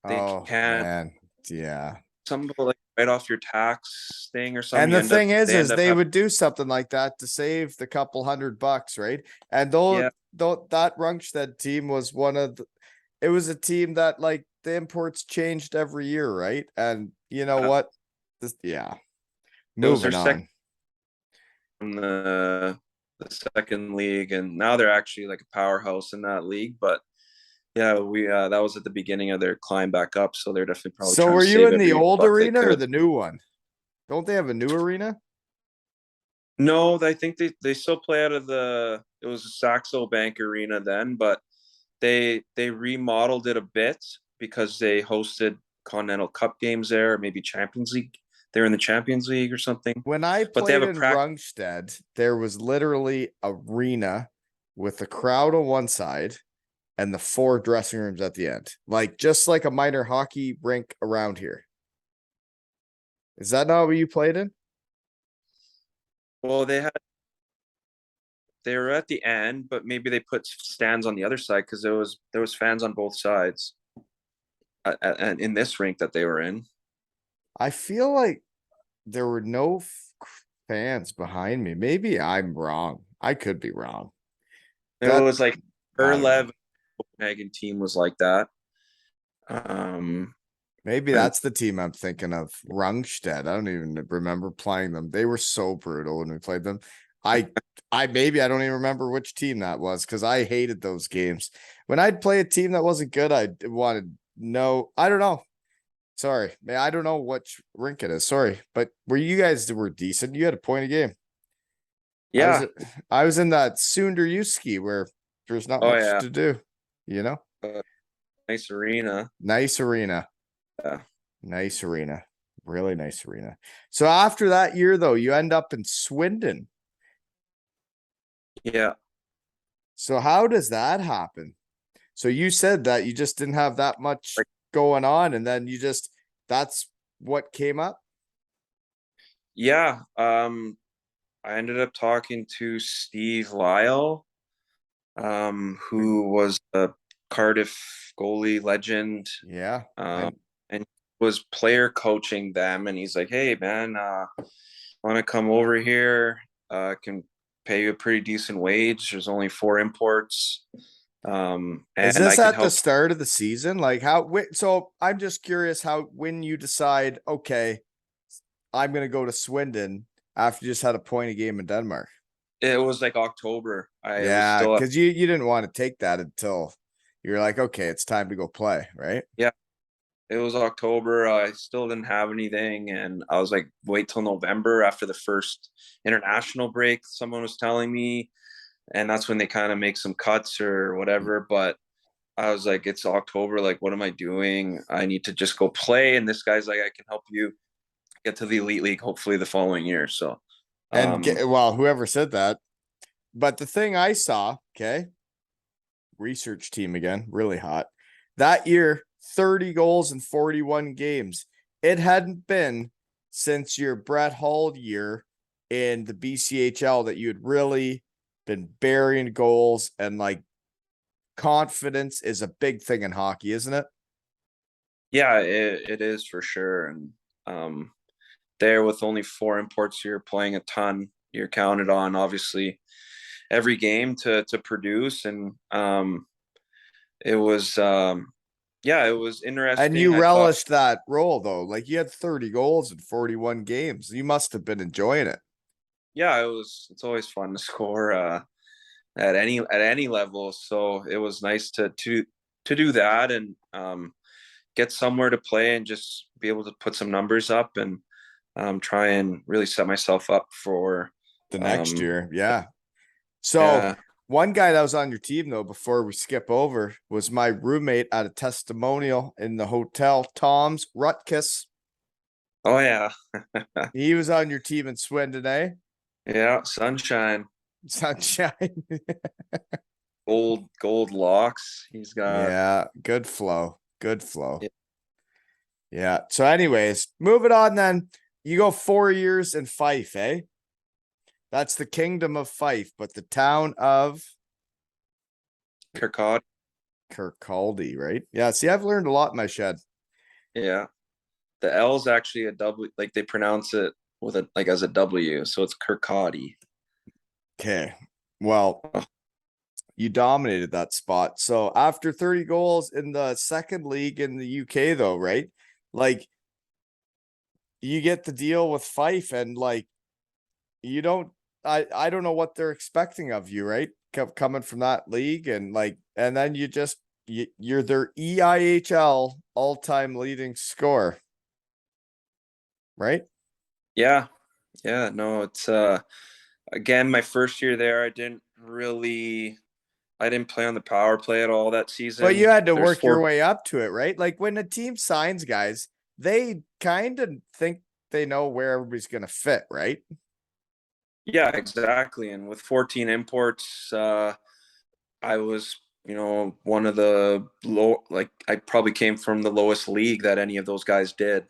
B: they
A: Oh
B: can't,
A: man, yeah.
B: some like write off your tax thing or something.
A: And
B: You
A: the
B: end up,
A: thing
B: they
A: is
B: end up
A: they
B: having,
A: would do something like that to save the couple $100, right? And
B: yeah,
A: though that Rungsted team was it was a team that like the imports changed every year, right? And you know what? Yeah.
B: it was their
A: Moving
B: second
A: on.
B: in the second league, and now they're actually like a powerhouse in that league. But yeah, we that was at the beginning of their climb back up, so they're definitely probably
A: So
B: trying
A: were
B: to
A: you
B: save
A: in the
B: every
A: old
B: buck they
A: arena or
B: could.
A: the new one? Don't they have a new arena?
B: No, I think they still play out of it was a Saxo Bank Arena then, but they remodeled it a bit because they hosted Continental Cup games there, or maybe Champions League. They're in the Champions League or something.
A: When I
B: But they have
A: played
B: a
A: in
B: practice.
A: Rungsted, there was literally arena with the crowd on one side and the four dressing rooms at the end. Like just like a minor hockey rink around here. Is that not what you played in?
B: Well, they were at the end, but maybe they put stands on the other side because there was fans on both sides, and in this rink that they were in.
A: I feel like there were no fans behind me. Maybe I'm wrong. I could be wrong.
B: It
A: That
B: was like
A: I don't know.
B: Erlev Copenhagen team was like that. Um,
A: Maybe
B: and
A: that's the team I'm thinking of. Rungsted. I don't even remember playing them. They were so brutal when we played them. I I don't even remember which team that was because I hated those games. When I'd play a team that wasn't good, I wanted no. I don't know. Sorry, man. I don't know which rink it is. Sorry, but where you guys were decent, you had a point a game. I was
B: Yeah.
A: I was in that Sunderyuski where there's not
B: Oh
A: much
B: yeah.
A: to do. You know,
B: Uh, nice arena.
A: nice arena,
B: Yeah.
A: nice arena, really nice arena. So after that year, though, you end up in Swindon.
B: Yeah.
A: So how does that happen? So you said that you just didn't have that much
B: Like,
A: going on, and then that's what came up.
B: yeah. I ended up talking to Steve Lyle, who was a Cardiff goalie legend,
A: Yeah.
B: um,
A: And
B: and was player coaching them. And he's like, "Hey, man, want to come over here? Can pay you a pretty decent wage. There's only 4 imports,
A: is
B: and I
A: this
B: can
A: at the
B: help."
A: start of the season? Like so I'm just curious how when you decide, okay, I'm gonna go to Swindon after you just had a point a game in Denmark.
B: It was like October. I was
A: Yeah,
B: still,
A: because you didn't want to take that until you're like, okay, it's time to go play, right?
B: yeah, it was October. I still didn't have anything, and I was like, wait till November after the first international break. Someone was telling me, and that's when they kind of make some cuts or whatever. But I was like, it's October. Like, what am I doing? I need to just go play. And this guy's like, I can help you get to the elite league, hopefully the following year. So,
A: And
B: um,
A: well, whoever said that, but the thing I saw, okay, research team again, really hot. That year, 30 goals in 41 games. It hadn't been since your Brett Hull year in the BCHL that you had really been burying goals, and like confidence is a big thing in hockey, isn't it?
B: yeah, it is for sure. And there with only 4 imports, you're playing a ton. You're counted on, obviously, every game to produce. And it was, yeah, it was
A: And
B: interesting.
A: you
B: I thought,
A: relished that role though. Like you had 30 goals in 41 games. You must have been enjoying it.
B: yeah, it's always fun to score at any level. So it was nice to do that and get somewhere to play and just be able to put some numbers up and try and really set myself up for
A: The next
B: um,
A: year. Yeah. So
B: yeah.
A: one guy that was on your team though, before we skip over, was my roommate at a testimonial in the hotel, Tom's Rutkiss.
B: Oh yeah.
A: He was on your team in Swindon, eh?
B: Yeah, sunshine,
A: Sunshine.
B: gold locks. He's got.
A: Yeah, good flow. Good flow.
B: Yeah.
A: Yeah. So, anyways, moving on then. You go 4 years in Fife, eh? That's the kingdom of Fife, but the town of
B: Kirkcaldy.
A: Kirkcaldy, right? Yeah. See, I've learned a lot in my shed.
B: Yeah, the L's actually a W, like they pronounce it with a like as a W, so it's Kirkcaldy.
A: Okay. Well, you dominated that spot. So after 30 goals in the second league in the UK, though, right? Like you get the deal with Fife, and like you don't. I don't know what they're expecting of you, right? Coming from that league, and like, and then you're their EIHL all-time leading scorer, right?
B: Yeah, yeah. No, it's again my first year there. I didn't play on the power play at all that
A: But you
B: season.
A: had to
B: There's
A: work your
B: four.
A: way up to it, right? Like when a team signs guys, they kind of think they know where everybody's going to fit, right?
B: Yeah, exactly. And with 14 imports, I was, one of the low, like I probably came from the lowest league that any of those guys did.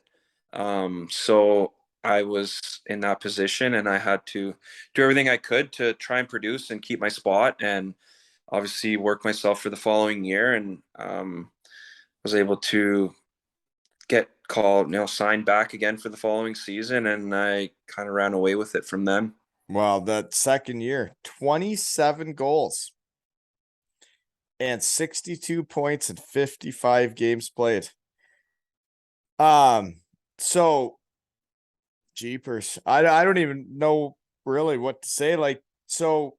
B: So I was in that position and I had to do everything I could to try and produce and keep my spot and obviously work myself for the following year and was able to get called, signed back again for the following season. And I kind of ran away with it from then.
A: Well, that second year, 27 goals and 62 points in 55 games played. So jeepers. I don't even know really what to say. Like So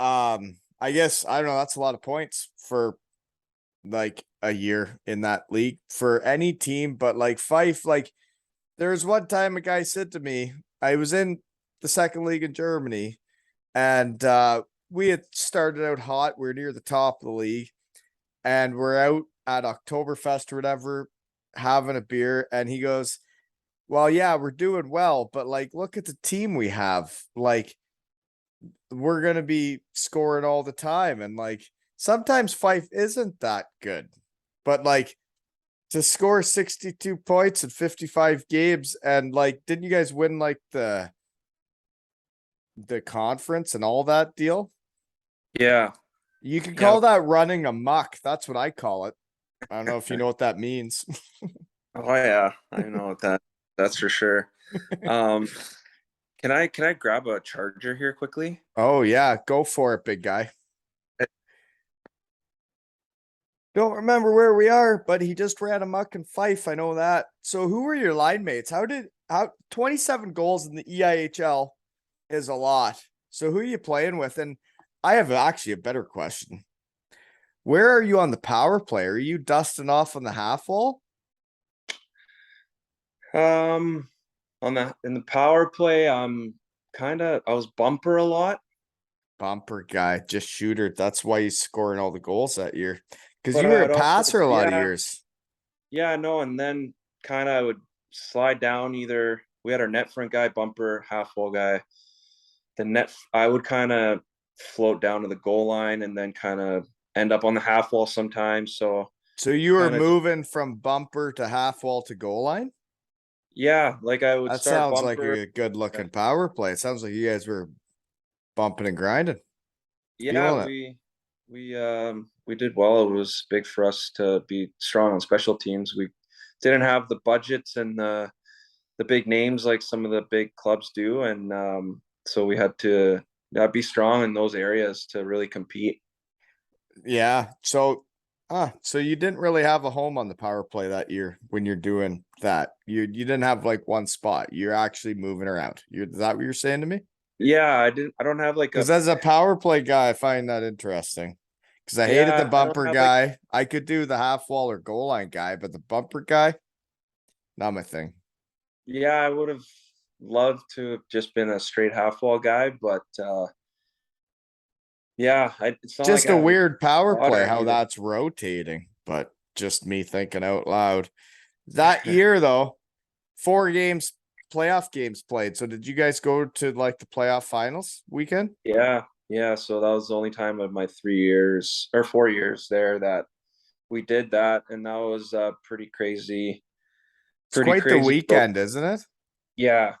A: I guess I don't know, that's a lot of points for like a year in that league for any team, but like Fife, like there was one time a guy said to me, I was in the second league in Germany, and we had started out hot. We are near the top of the league, and we're out at Oktoberfest or whatever, having a beer, and he goes, well, yeah, we're doing well, but like look at the team we have. Like we're gonna be scoring all the time. And like sometimes Fife isn't that good. But like to score 62 points in 55 games, and like didn't you guys win like the conference and all that deal?
B: Yeah,
A: You can
B: yeah.
A: call that running a muck. That's what I call it. I don't know if you know what that means.
B: Oh yeah, I know that's for sure. Um, can I grab a charger here quickly?
A: Oh yeah, go for it, big guy. Don't remember where we are, but he just ran amok in Fife. I know that. So who were your line mates? How 27 goals in the EIHL is a lot. So who are you playing with? And I have actually a better question. Where are you on the power play? Are you dusting off on the half wall?
B: Um, on the in the power play, I was bumper a lot,
A: Bumper guy, just shooter. That's why he's scoring all the goals that year. Because
B: but
A: you were
B: I
A: a
B: would also
A: passer a lot of
B: yeah,
A: years.
B: yeah, no, and then kind of I would slide down either we had our net front guy, bumper, half wall guy. The net I would kind of float down to the goal line and then kind of end up on the half wall sometimes. So
A: So you were
B: kind of just
A: moving from bumper to half wall to goal line?
B: yeah, like I would
A: That
B: start
A: sounds like
B: bumper.
A: a good looking power play. It sounds like you guys were bumping and grinding,
B: Yeah,
A: feeling it.
B: we did well. It was big for us to be strong on special teams. We didn't have the budgets and the big names like some of the big clubs do, and so we had to be strong in those areas to really compete.
A: Yeah. So you didn't really have a home on the power play that year when you're doing that. You didn't have like one spot. You're actually moving around. Is that what you're saying to me?
B: Yeah, I didn't. I don't have like
A: Because
B: a
A: as a power play guy, I find that interesting. Because I hated the
B: yeah. I don't
A: bumper
B: have like
A: guy. I could do the half wall or goal line guy, but the bumper guy, not my thing.
B: yeah. I would have loved to have just been a straight half wall guy, but yeah, it's not like
A: Just
B: I
A: a
B: have a
A: weird power play
B: daughter
A: how
B: either.
A: that's rotating, but just me thinking out loud. That year though, 4 games, playoff games played. So did you guys go to like the playoff finals weekend?
B: Yeah, yeah. So that was the only time of my 3 years or 4 years there that we did that, and that was
A: It's
B: pretty
A: quite the
B: crazy. But
A: weekend, isn't it?
B: yeah,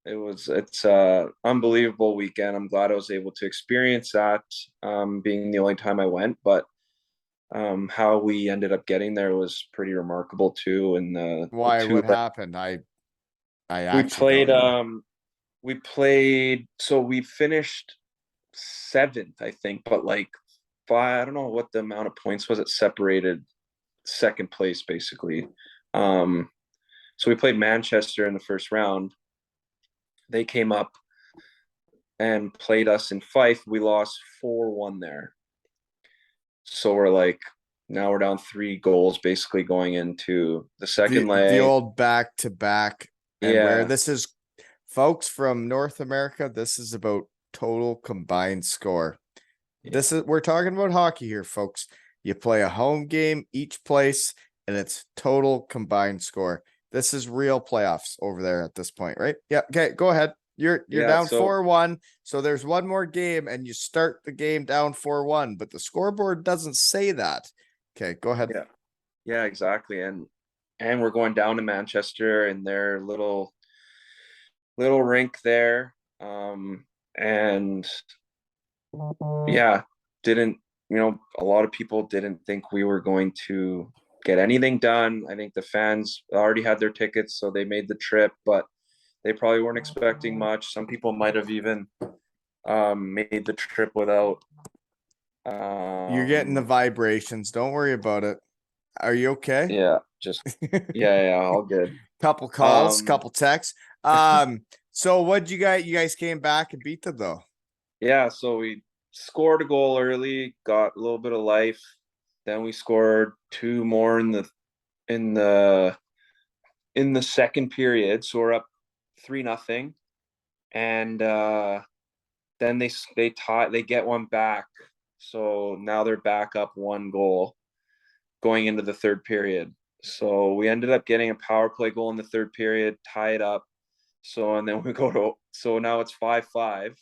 B: it's unbelievable weekend. I'm glad I was able to experience that, being the only time I went. But how we ended up getting there was pretty remarkable too. And the
A: Why?
B: two
A: What
B: that
A: happened? I
B: we
A: actually don't
B: played,
A: know.
B: so we finished seventh, I think, but like five, I don't know what the amount of points was. It separated second place basically. Um, so we played Manchester in the first round. They came up and played us in Fife. We lost 4-1 there. So we're like, now we're down 3 goals basically going into the second
A: The
B: leg.
A: old back to back, and where
B: Yeah.
A: this is, folks from North America, this is about total combined score.
B: Yeah.
A: We're talking about hockey here, folks. You play a home game each place, and it's total combined score. This is real playoffs over there at this point, right? Yeah. Okay, go ahead. You're
B: Yeah.
A: down
B: So
A: 4-1. So there's one more game, and you start the game down 4-1, but the scoreboard doesn't say that. Okay, go ahead.
B: yeah. Yeah, exactly. And we're going down to Manchester in their little rink there. And yeah, didn't, a lot of people didn't think we were going to get anything done. I think the fans already had their tickets, so they made the trip, but they probably weren't expecting much. Some people might have even made the trip without.
A: You're getting the
B: Um,
A: vibrations. Don't worry about it. Are you okay?
B: yeah, just yeah, all good.
A: Couple calls,
B: Um,
A: couple texts. Um, So what'd you guys? You guys came back and beat them though.
B: Yeah, so we scored a goal early, got a little bit of life. Then we scored two more in the in the second period, so we're up 3-0. And then they get one back. So now they're back up one goal going into the third period. So we ended up getting a power play goal in the third period, tie it up. So and then we go to so now it's 5-5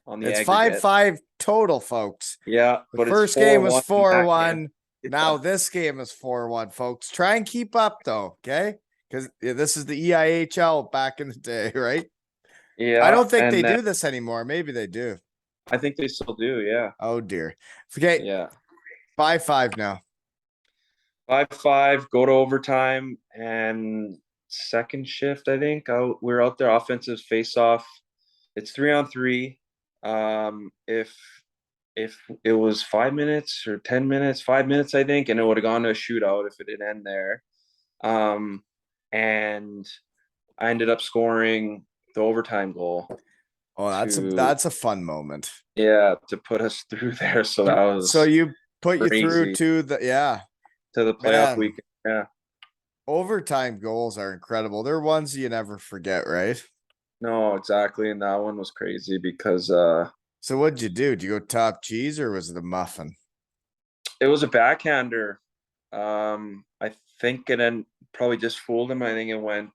B: on the
A: It's five
B: aggregate.
A: five total, folks.
B: Yeah,
A: The
B: but it's
A: first game was
B: 4-1 in that
A: 4-1.
B: game.
A: Now this game is 4-1, folks. Try and keep up though, okay? Because this is the EIHL back in the day, right? I
B: Yeah,
A: don't think they
B: and then
A: do this anymore. Maybe they do.
B: I think they still do. Yeah,
A: Oh dear. Okay,
B: yeah.
A: 5-5 now.
B: 5-5, go to overtime, and second shift, I think we're out there offensive face off. It's 3-on-3. If it was 5 minutes or 10 minutes, 5 minutes, I think, and it would have gone to a shootout if it didn't end there. And I ended up scoring the overtime goal
A: Oh,
B: to
A: that's a fun moment.
B: to put us through there. So that
A: So
B: was
A: you put you through
B: crazy
A: to the
B: to the playoff
A: man.
B: weekend. Yeah.
A: Overtime goals are incredible. They're ones you never forget, right?
B: No, exactly. And that one was crazy because
A: So what'd you do? Did you go top cheese or was it a muffin?
B: it was a backhander. I think it then probably just fooled him. I think it went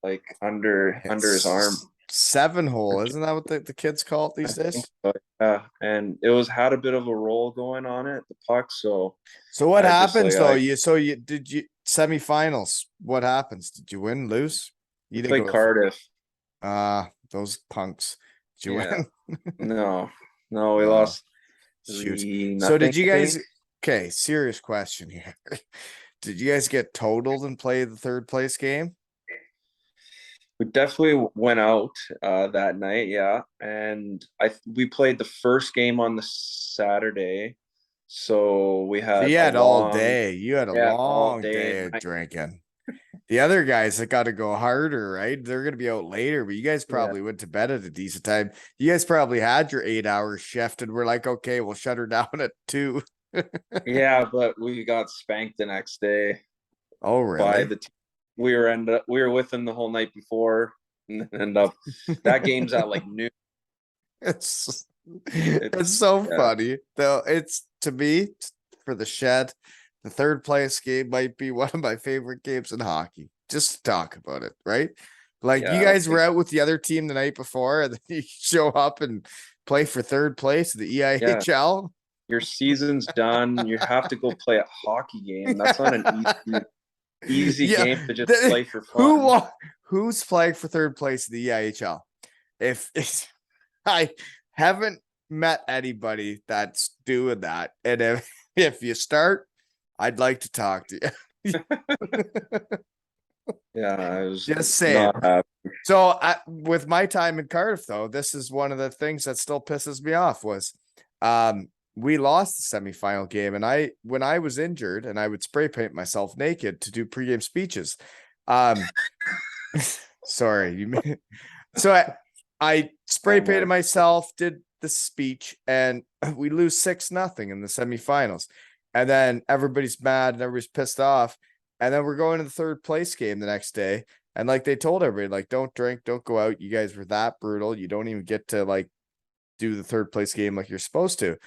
B: like under his arm.
A: It's 7-hole, isn't that what the kids call it these
B: I think
A: days?
B: so, yeah, and it had a bit of a roll going on it, the puck. So
A: So what
B: I just
A: happens though?
B: like
A: You did you semifinals? What happens? Did you win, lose?
B: we
A: You didn't
B: played
A: go.
B: Cardiff.
A: Those punks. Did you
B: Yeah,
A: win?
B: no, we
A: Uh,
B: lost
A: shoot.
B: three
A: So
B: nothing.
A: did you
B: I think
A: guys? Okay, serious question here. Did you guys get totaled and play the third place game?
B: we definitely went out that night. Yeah, and we played the first game on the Saturday, so we
A: So
B: had
A: you
B: a
A: had all
B: long
A: day. You had a
B: all
A: long
B: day and
A: day of
B: night.
A: drinking. The other guys that got to go harder, right? They're gonna be out later, but you guys
B: Yeah.
A: probably went to bed at a decent time. You guys probably had your 8 hour shift and we're like, okay, we'll shut her down at 2.
B: Yeah, but we got spanked the next day
A: Oh,
B: by
A: really?
B: the team. We were with them the whole night before, and then end up that game's at like noon.
A: It's
B: It's
A: it's so
B: yeah,
A: funny. Though it's to me for the shed, the third place game might be one of my favorite games in hockey. Just to talk about it, right? Like you
B: yeah.
A: guys were out with the other team the night before, and then you show up and play for third place in the
B: Yeah.
A: EIHL.
B: Your season's done. You have to go play a hockey game. That's not an easy
A: Yeah,
B: game to just play for
A: who
B: fun.
A: who's playing for third place in the EIHL? If I haven't met anybody that's doing that, and if you start, I'd like to talk to you.
B: Yeah, I was
A: Just saying.
B: not happy.
A: So with my time in Cardiff, though, this is one of the things that still pisses me off was we lost the semifinal game. And when I was injured and I would spray paint myself naked to do pregame speeches. Sorry, so I spray
B: Oh
A: painted
B: my.
A: myself, did the speech, and we lose 6-0 in the semifinals. And then everybody's mad and everybody's pissed off. And then we're going to the third place game the next day. And like they told everybody, like, don't drink, don't go out. You guys were that brutal. You don't even get to like do the third place game like you're supposed to.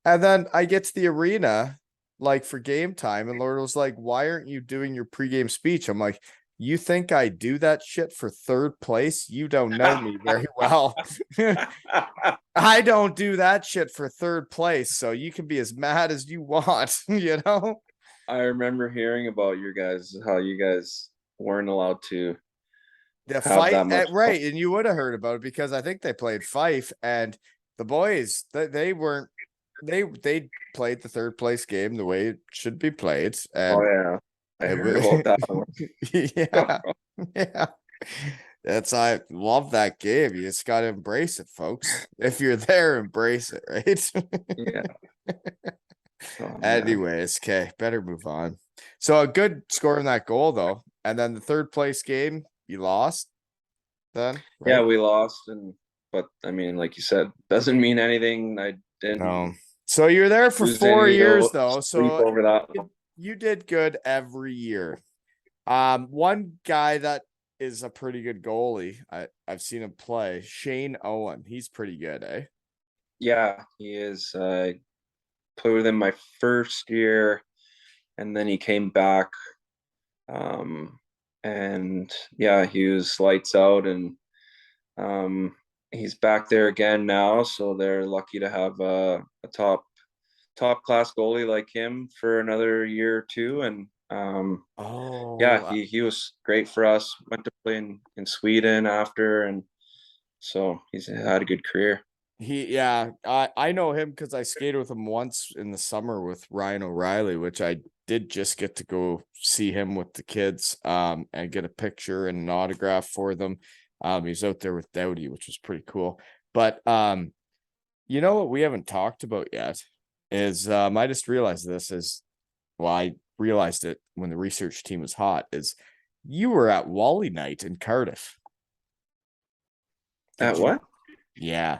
A: And then I get to the arena like for game time, and Lord was like, why aren't you doing your pregame speech? I'm like, you think I do that shit for third place? You don't know me very well. I don't do that shit for third place, so you can be as mad as you want, you know?
B: I remember hearing about how you guys weren't allowed to
A: The
B: have
A: fight
B: that much fun.
A: right, and you would have heard about it because I think they played Fife, and the boys they weren't they played the third place game the way it should be played,
B: Oh
A: and
B: yeah, I
A: it
B: heard
A: was
B: about that one.
A: yeah, yeah. I love that game. You just gotta embrace it, folks. If you're there, embrace it, right?
B: Yeah. Oh man.
A: Anyways, okay, better move on. So a good score in that goal though, and then the third place game you lost. then,
B: Yeah,
A: right?
B: we lost, but I mean, like you said, doesn't mean anything. I
A: No.
B: didn't
A: So you're there for
B: lose
A: 4 years though.
B: sleep
A: So
B: over that.
A: you did good every year. One guy that is a pretty good goalie. I've seen him play. Shane Owen. He's pretty good, eh?
B: Yeah, he is. Played with him my first year, and then he came back. Um, and yeah, he was lights out, and he's back there again now. So they're lucky to have a top class goalie like him for another year or two. And yeah,
A: Oh,
B: he was great for us. Went to play in Sweden after, and so he's had a good career.
A: yeah, I know him because I skated with him once in the summer with Ryan O'Reilly, which I did just get to go see him with the kids, and get a picture and an autograph for them. He's out there with Dowdy, which was pretty cool. But you know what we haven't talked about yet is I just realized this is well, I realized it when the research team was hot, is you were at Wally night in Cardiff.
B: At
A: Did you?
B: what?
A: Yeah.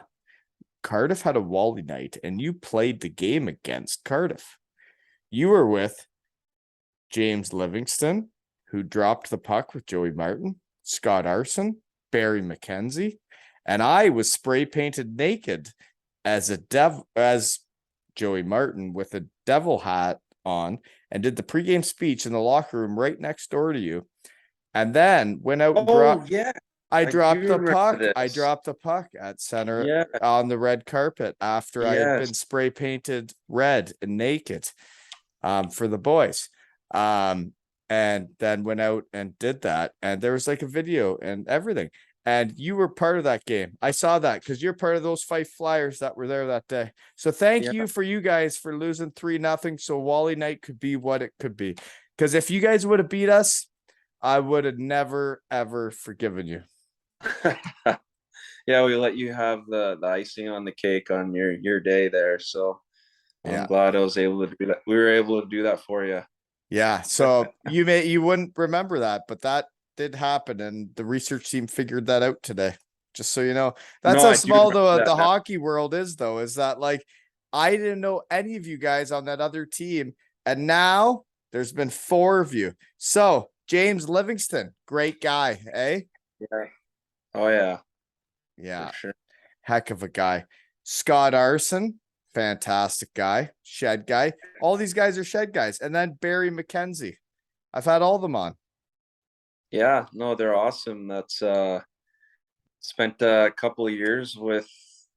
A: Cardiff had a Wally night and you played the game against Cardiff. You were with James Livingston, who dropped the puck with Joey Martin, Scott Arson, Barry McKenzie, and I was spray painted naked as Joey Martin with a devil hat on and did the pregame speech in the locker room right next door to you. And then went out and
B: Oh yeah,
A: I
B: I do
A: dropped the puck.
B: remember
A: I
B: this.
A: dropped the puck at center
B: Yeah,
A: on the red carpet after I had
B: yes.
A: been spray painted red and naked for the boys. Um, and then went out and did that. And there was like a video and everything. And you were part of that game. I saw that because you're part of those Fife Flyers that were there that day. So thank
B: Yeah.
A: you for you guys for losing 3-0. So Wally night could be what it could be. Because if you guys would have beat us, I would have never ever forgiven you.
B: Yeah, we let you have the icing on the cake on your day there. So I'm
A: Yeah.
B: glad I was able to do that. We were able to do that for you.
A: Yeah. So you wouldn't remember that, but that did happen, and the research team figured that out today. Just so you know. That's
B: No,
A: how
B: I do
A: small
B: remember
A: the
B: that now.
A: hockey world is, though, is that like I didn't know any of you guys on that other team, and now there's been 4 of you. So James Livingston, great guy, eh?
B: Yeah. Oh yeah, for
A: Yeah,
B: sure.
A: heck of a guy. Scott Arson, fantastic guy, shed guy. All these guys are shed guys. And then Barry McKenzie. I've had all of them on.
B: Yeah, no, they're awesome. That's spent a couple of years with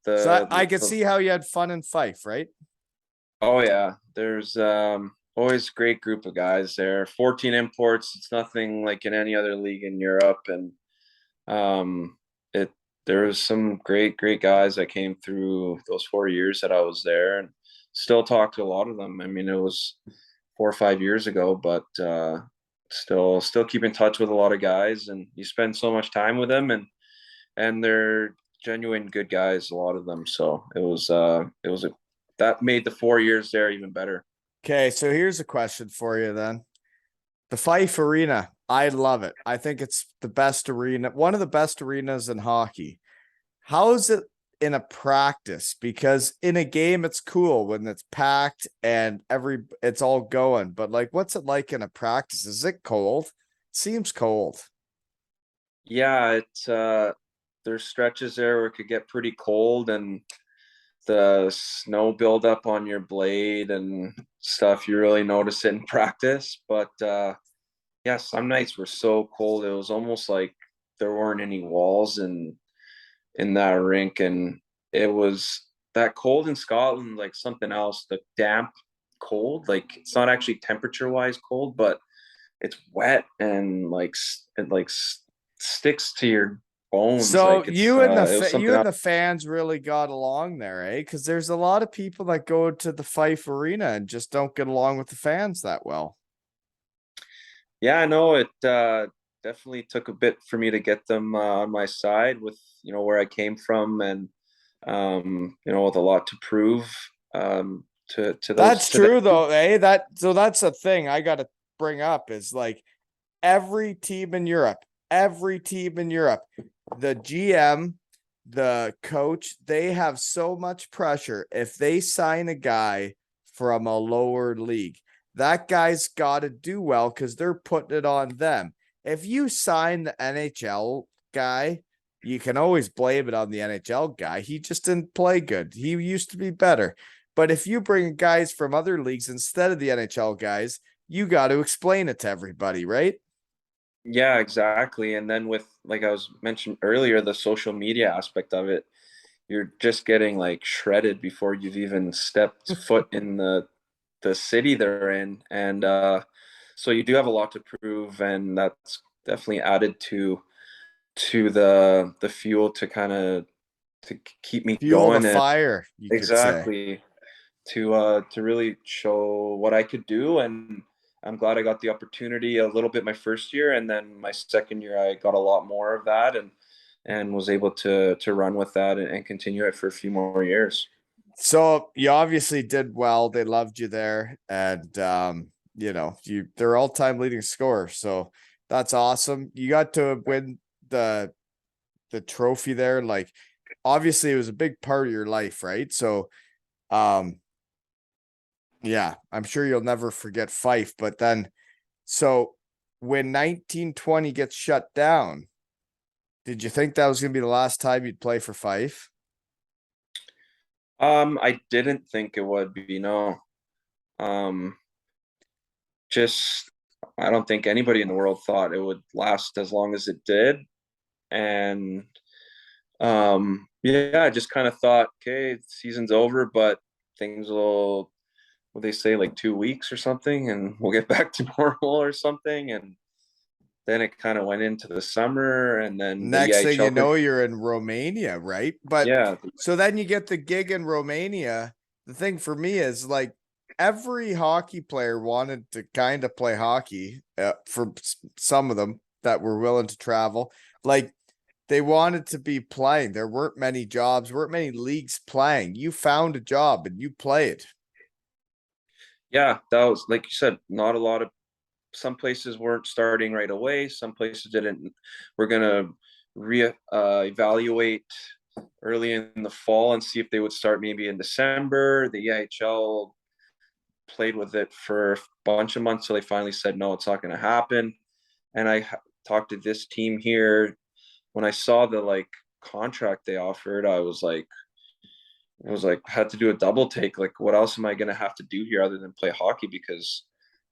A: So I could
B: the
A: see how you had fun in Fife, right?
B: oh yeah, there's always a great group of guys there. 14 imports. It's nothing like in any other league in Europe, and it there was some great guys that came through those 4 years that I was there, and still talk to a lot of them. I mean, it was 4 or 5 years ago, but still keep in touch with a lot of guys, and you spend so much time with them, and they're genuine good guys, a lot of them. So it was a that made the 4 years there even better.
A: Okay, so here's a question for you then. The Fife Arena, I love it. I think it's the best arena, one of the best arenas in hockey. How is it in a practice? Because in a game, it's cool when it's packed and it's all going. But like, what's it like in a practice? Is it cold? Seems cold.
B: Yeah, it's there's stretches there where it could get pretty cold, and the snow buildup on your blade and stuff, you really notice it in practice. But yeah, some nights were so cold it was almost like there weren't any walls in that rink, and it was that cold in Scotland, like something else. The damp cold, like it's not actually temperature wise cold, but it's wet and sticks to your bones.
A: So
B: Like it's it was
A: you
B: something
A: and
B: else.
A: the fans really got along there, eh? Because there's a lot of people that go to the Fife Arena and just don't get along with the fans that well.
B: Yeah, I know it definitely took a bit for me to get them on my side with where I came from, and with a lot to prove to those
A: That's
B: to them.
A: true though, eh? That's a thing I gotta bring up is like every team in Europe, every team in Europe, the GM, the coach, they have so much pressure. If they sign a guy from a lower league, that guy's got to do well because they're putting it on them. If you sign the NHL guy, you can always blame it on the NHL guy. He just didn't play good. He used to be better. But if you bring guys from other leagues instead of the NHL guys, you got to explain it to everybody, right?
B: Yeah, exactly. And then with, like I was mentioned earlier, the social media aspect of it, you're just getting like shredded before you've even stepped foot in the city they're in. And so you do have a lot to prove, and that's definitely added to the fuel to kind of to keep me
A: Fuel the
B: going. And
A: fire, you could say.
B: exactly, to really show what I could do. And I'm glad I got the opportunity a little bit my first year, and then my second year I got a lot more of that, and was able to run with that and continue it for a few more years.
A: So you obviously did well. They loved you there. And they're all-time leading scorer. So that's awesome. You got to win the trophy there. Like obviously it was a big part of your life, right? So um yeah, I'm sure you'll never forget Fife. But then so when 1920 gets shut down, did you think that was gonna be the last time you'd play for Fife?
B: I didn't think it would be, no. Um, just I don't think anybody in the world thought it would last as long as it did. And yeah, I just kind of thought, okay, season's over, but things will, what they say, like 2 weeks or something, and we'll get back to normal or something. And then it kind of went into the summer, and then the
A: Next thing you
B: EIHL
A: know, you're in Romania, right? But
B: yeah,
A: so then you get the gig in Romania. The thing for me is like every hockey player wanted to kind of play hockey for some of them that were willing to travel. Like they wanted to be playing. There weren't many jobs, weren't many leagues playing. You found a job and you played.
B: yeah, that was, like you said, not a lot of, some places weren't starting right away. Some places didn't. We're gonna evaluate early in the fall and see if they would start maybe in December. The EIHL played with it for a bunch of months, so they finally said no, it's not going to happen. And I talked to this team here. When I saw the like contract they offered, I was like had to do a double take. Like, what else am I going to have to do here other than play hockey? Because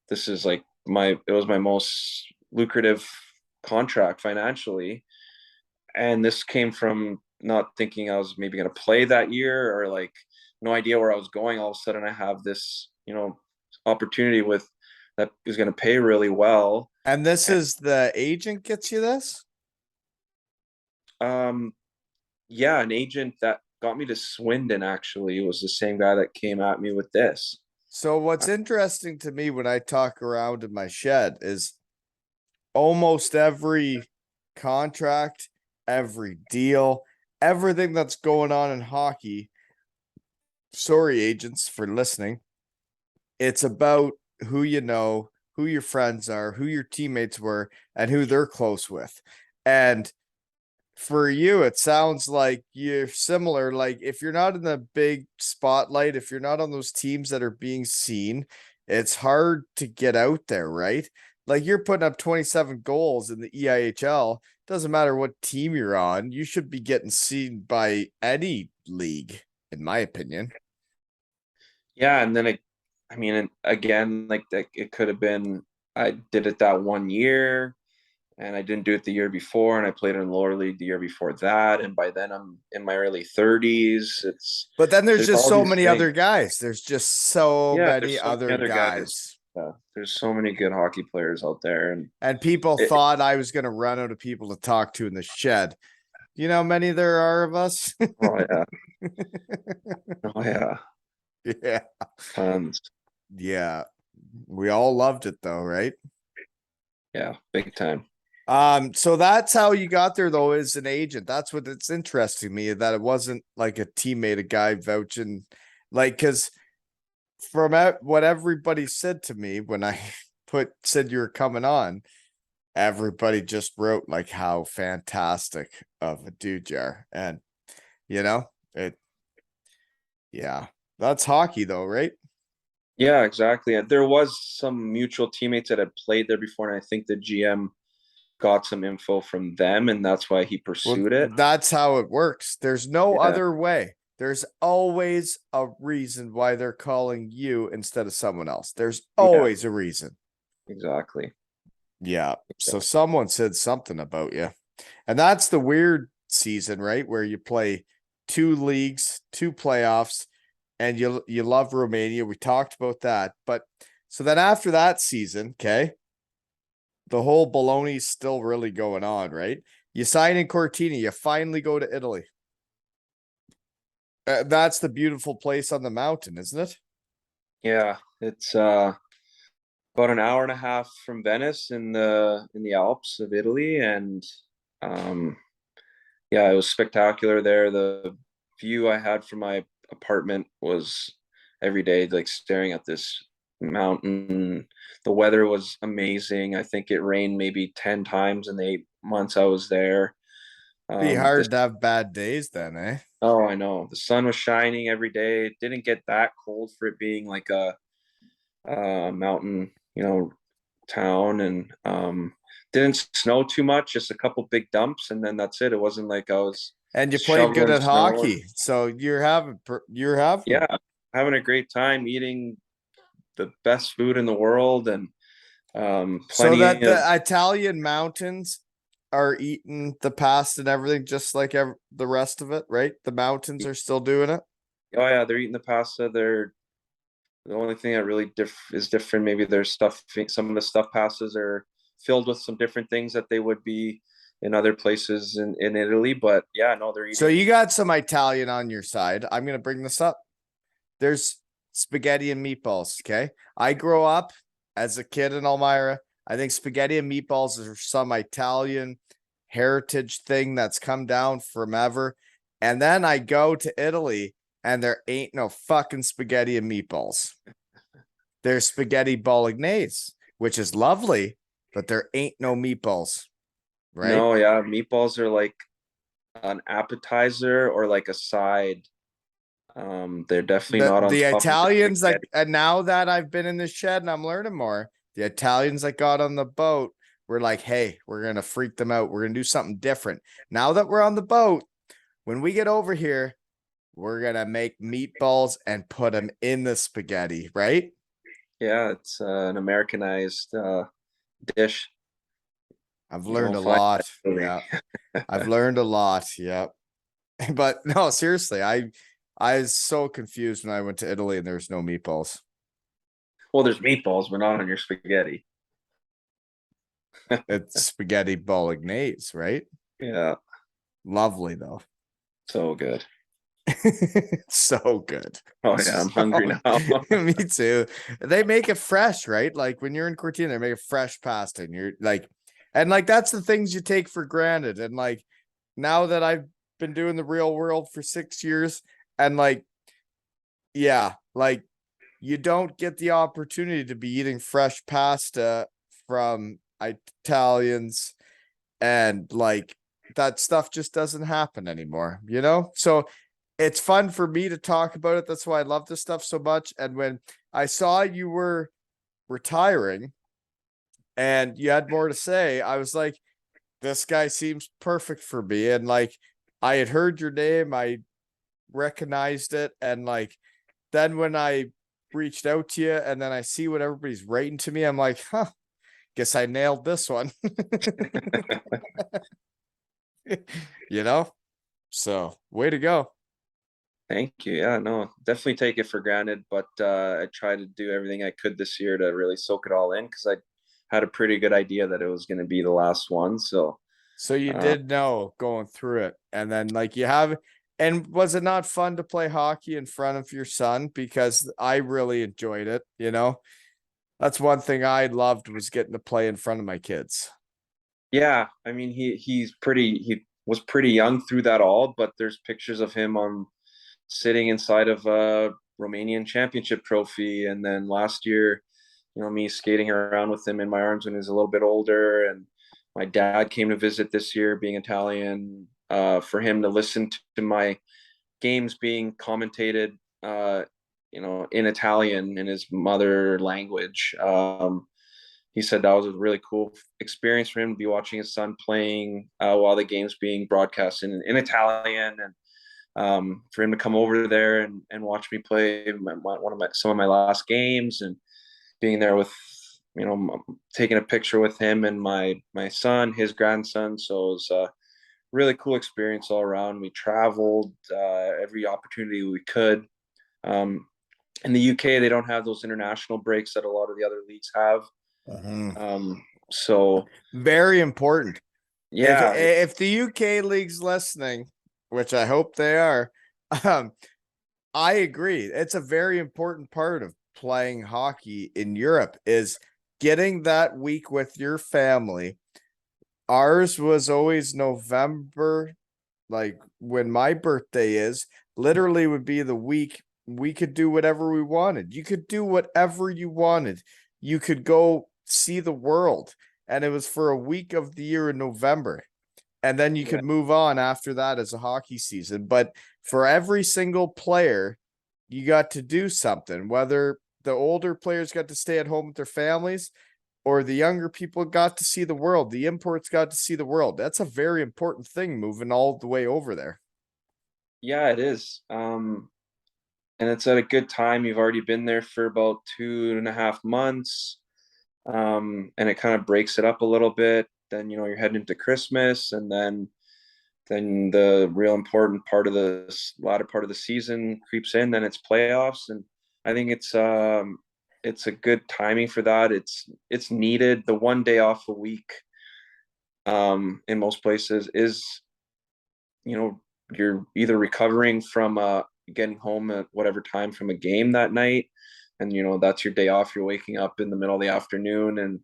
B: this is like it was my most lucrative contract financially, and this came from not thinking I was maybe going to play that year, or like no idea where I was going. All of a sudden I have this, opportunity with that is going to pay really well.
A: And this is the agent gets you this?
B: um yeah, an agent that got me to Swindon actually was the same guy that came at me with this.
A: So what's interesting to me when I talk around in my shed is almost every contract, every deal, everything that's going on in hockey. Sorry, agents, for listening. It's about who you know, who your friends are, who your teammates were, and who they're close with. And for you, it sounds like you're similar. Like if you're not in the big spotlight, if you're not on those teams that are being seen, it's hard to get out there, right? Like you're putting up 27 goals in the EIHL. Doesn't matter what team you're on, you should be getting seen by any league, in my opinion.
B: Yeah, and then I mean, again, like that, it could have been I did it that one year, and I didn't do it the year before, and I played in lower league the year before that, and by then I'm in my early 30s.
A: But then there's
B: There's
A: just
B: all
A: so
B: these
A: many
B: things.
A: other guys. There's just so
B: Yeah,
A: many
B: there's so many
A: other
B: other guys.
A: guys.
B: There's so many good hockey players out there, and
A: And people
B: it,
A: thought I was going to run out of people to talk to in the shed. You know how many there are of us?
B: oh yeah, oh yeah,
A: Yeah.
B: tons.
A: Yeah. We all loved it though, right?
B: Yeah, big time.
A: So that's how you got there though, as an agent. That's what it's interesting to me that it wasn't like a teammate, a guy vouching, like, cause from what everybody said to me when I said you were coming on, everybody just wrote like how fantastic of a dude you are. And you know, it yeah. That's hockey though, right?
B: Yeah, exactly. And there was some mutual teammates that had played there before, and I think the GM got some info from them, and that's why he
A: Well,
B: pursued it.
A: that's how it works. There's no
B: Yeah,
A: other way. There's always a reason why they're calling you instead of someone else. There's
B: yeah,
A: always a reason.
B: exactly.
A: Yeah. So someone said something about you. And that's the weird season, right? Where you play two leagues, two playoffs, and you love Romania. We talked about that. But so then after that season, okay, the whole baloney's still really going on, right? You sign in Cortina, you finally go to Italy. That's the beautiful place on the mountain, isn't it?
B: Yeah, it's about an hour and a half from Venice in the Alps of Italy, and um, yeah, it was spectacular there. The view I had from my apartment was every day like staring at this mountain. The weather was amazing. I think it rained maybe 10 times in the 8 months I was there.
A: Be
B: This
A: hard to have bad days then, eh?
B: Oh, I know. The sun was shining every day. It didn't get that cold for it being like a mountain, town, and didn't snow too much, just a couple big dumps, and then that's it. It wasn't like I was
A: And you played good
B: shoveling
A: at
B: snow.
A: hockey, so you're having
B: Yeah, having a great time eating the best food in the world, and
A: so
B: plenty
A: that
B: of
A: the Italian mountains are eating the pasta and everything, just like the rest of it, right? The mountains are still doing it.
B: oh yeah, they're eating the pasta. They're the only thing that really is different. Maybe there's stuff. Some of the stuff pastas are filled with some different things that they would be in other places in Italy. But yeah, no, they're
A: So
B: eating.
A: you got some Italian on your side. I'm gonna bring this up. There's spaghetti and meatballs. Okay. I grew up as a kid in Elmira. I think spaghetti and meatballs are some Italian heritage thing that's come down from ever. And then I go to Italy and there ain't no fucking spaghetti and meatballs. There's spaghetti bolognese, which is lovely, but there ain't no meatballs, right?
B: No, yeah, meatballs are like an appetizer or like a side. They're definitely
A: the
B: not on
A: the
B: top of the
A: Italians that
B: spaghetti.
A: and now that I've been in the shed and I'm learning more, the Italians that got on the boat were like, hey, we're gonna freak them out. We're gonna do something different. Now that we're on the boat, when we get over here, we're gonna make meatballs and put them in the spaghetti, right?
B: Yeah, it's an Americanized dish.
A: I've
B: You
A: learned
B: don't
A: a
B: find that
A: lot.
B: really.
A: Yeah. I've learned a lot. Yeah. But no, seriously, I was so confused when I went to Italy and there's no meatballs.
B: Well, there's meatballs, but not on your spaghetti.
A: It's spaghetti bolognese, right?
B: Yeah,
A: Lovely though.
B: so good.
A: So good.
B: Oh yeah, I'm hungry
A: So,
B: now.
A: me too. They make it fresh, right? Like when you're in Cortina, they make a fresh pasta and you're like, and like that's the things you take for granted. And like now that I've been doing the real world for 6 years, and like, yeah, like you don't get the opportunity to be eating fresh pasta from Italians and like that stuff just doesn't happen anymore, you know? So it's fun for me to talk about it. That's why I love this stuff so much. And when I saw you were retiring and you had more to say, I was like, this guy seems perfect for me. And like, I had heard your name, I recognized it. And like, then when I reached out to you and then I see what everybody's writing to me, I'm like, huh, guess I nailed this one. You know? So way to go.
B: Thank you. Yeah, no, definitely take it for granted, but I tried to do everything I could this year to really soak it all in because I had a pretty good idea that it was going to be the last one. So,
A: So you
B: uh,
A: did know going through it. And then like you have, and was it not fun to play hockey in front of your son? Because I really enjoyed it, you know? That's one thing I loved was getting to play in front of my kids.
B: yeah, I mean he was pretty young through that all, but there's pictures of him on sitting inside of a Romanian championship trophy, and then last year, me skating around with him in my arms when he was a little bit older, and my dad came to visit this year, being Italian, for him to listen to my games being commentated, in Italian, in his mother language. He said that was a really cool experience for him to be watching his son playing, while the game's being broadcast in Italian, and for him to come over there and watch me play some of my last games, and being there with, taking a picture with him and my son, his grandson. So it was a really cool experience all around. We traveled every opportunity we could. Um, in the UK, they don't have those international breaks that a lot of the other leagues have.
A: Mhm.
B: So
A: Very important. If
B: yeah,
A: if the UK league's listening, which I hope they are, um, I agree. It's a very important part of playing hockey in Europe is getting that week with your family. Ours was always November, like when my birthday is, literally would be the week we could do whatever we wanted. You could do whatever you wanted. You could go see the world. And it was for a week of the year in November. And then you
B: yeah,
A: could move on after that as a hockey season. But for every single player, you got to do something, whether the older players got to stay at home with their families or the younger people got to see the world. The imports got to see the world. That's a very important thing moving all the way over there.
B: yeah, it is. And it's at a good time. You've already been there for about 2.5 months. And it kind of breaks it up a little bit. Then, you're heading into Christmas, and then the real important part of the latter part of the season creeps in. Then it's playoffs, and I think it's a good timing for that. It's needed. The one day off a week, in most places, is, you're either recovering from getting home at whatever time from a game that night, and that's your day off. You're waking up in the middle of the afternoon, and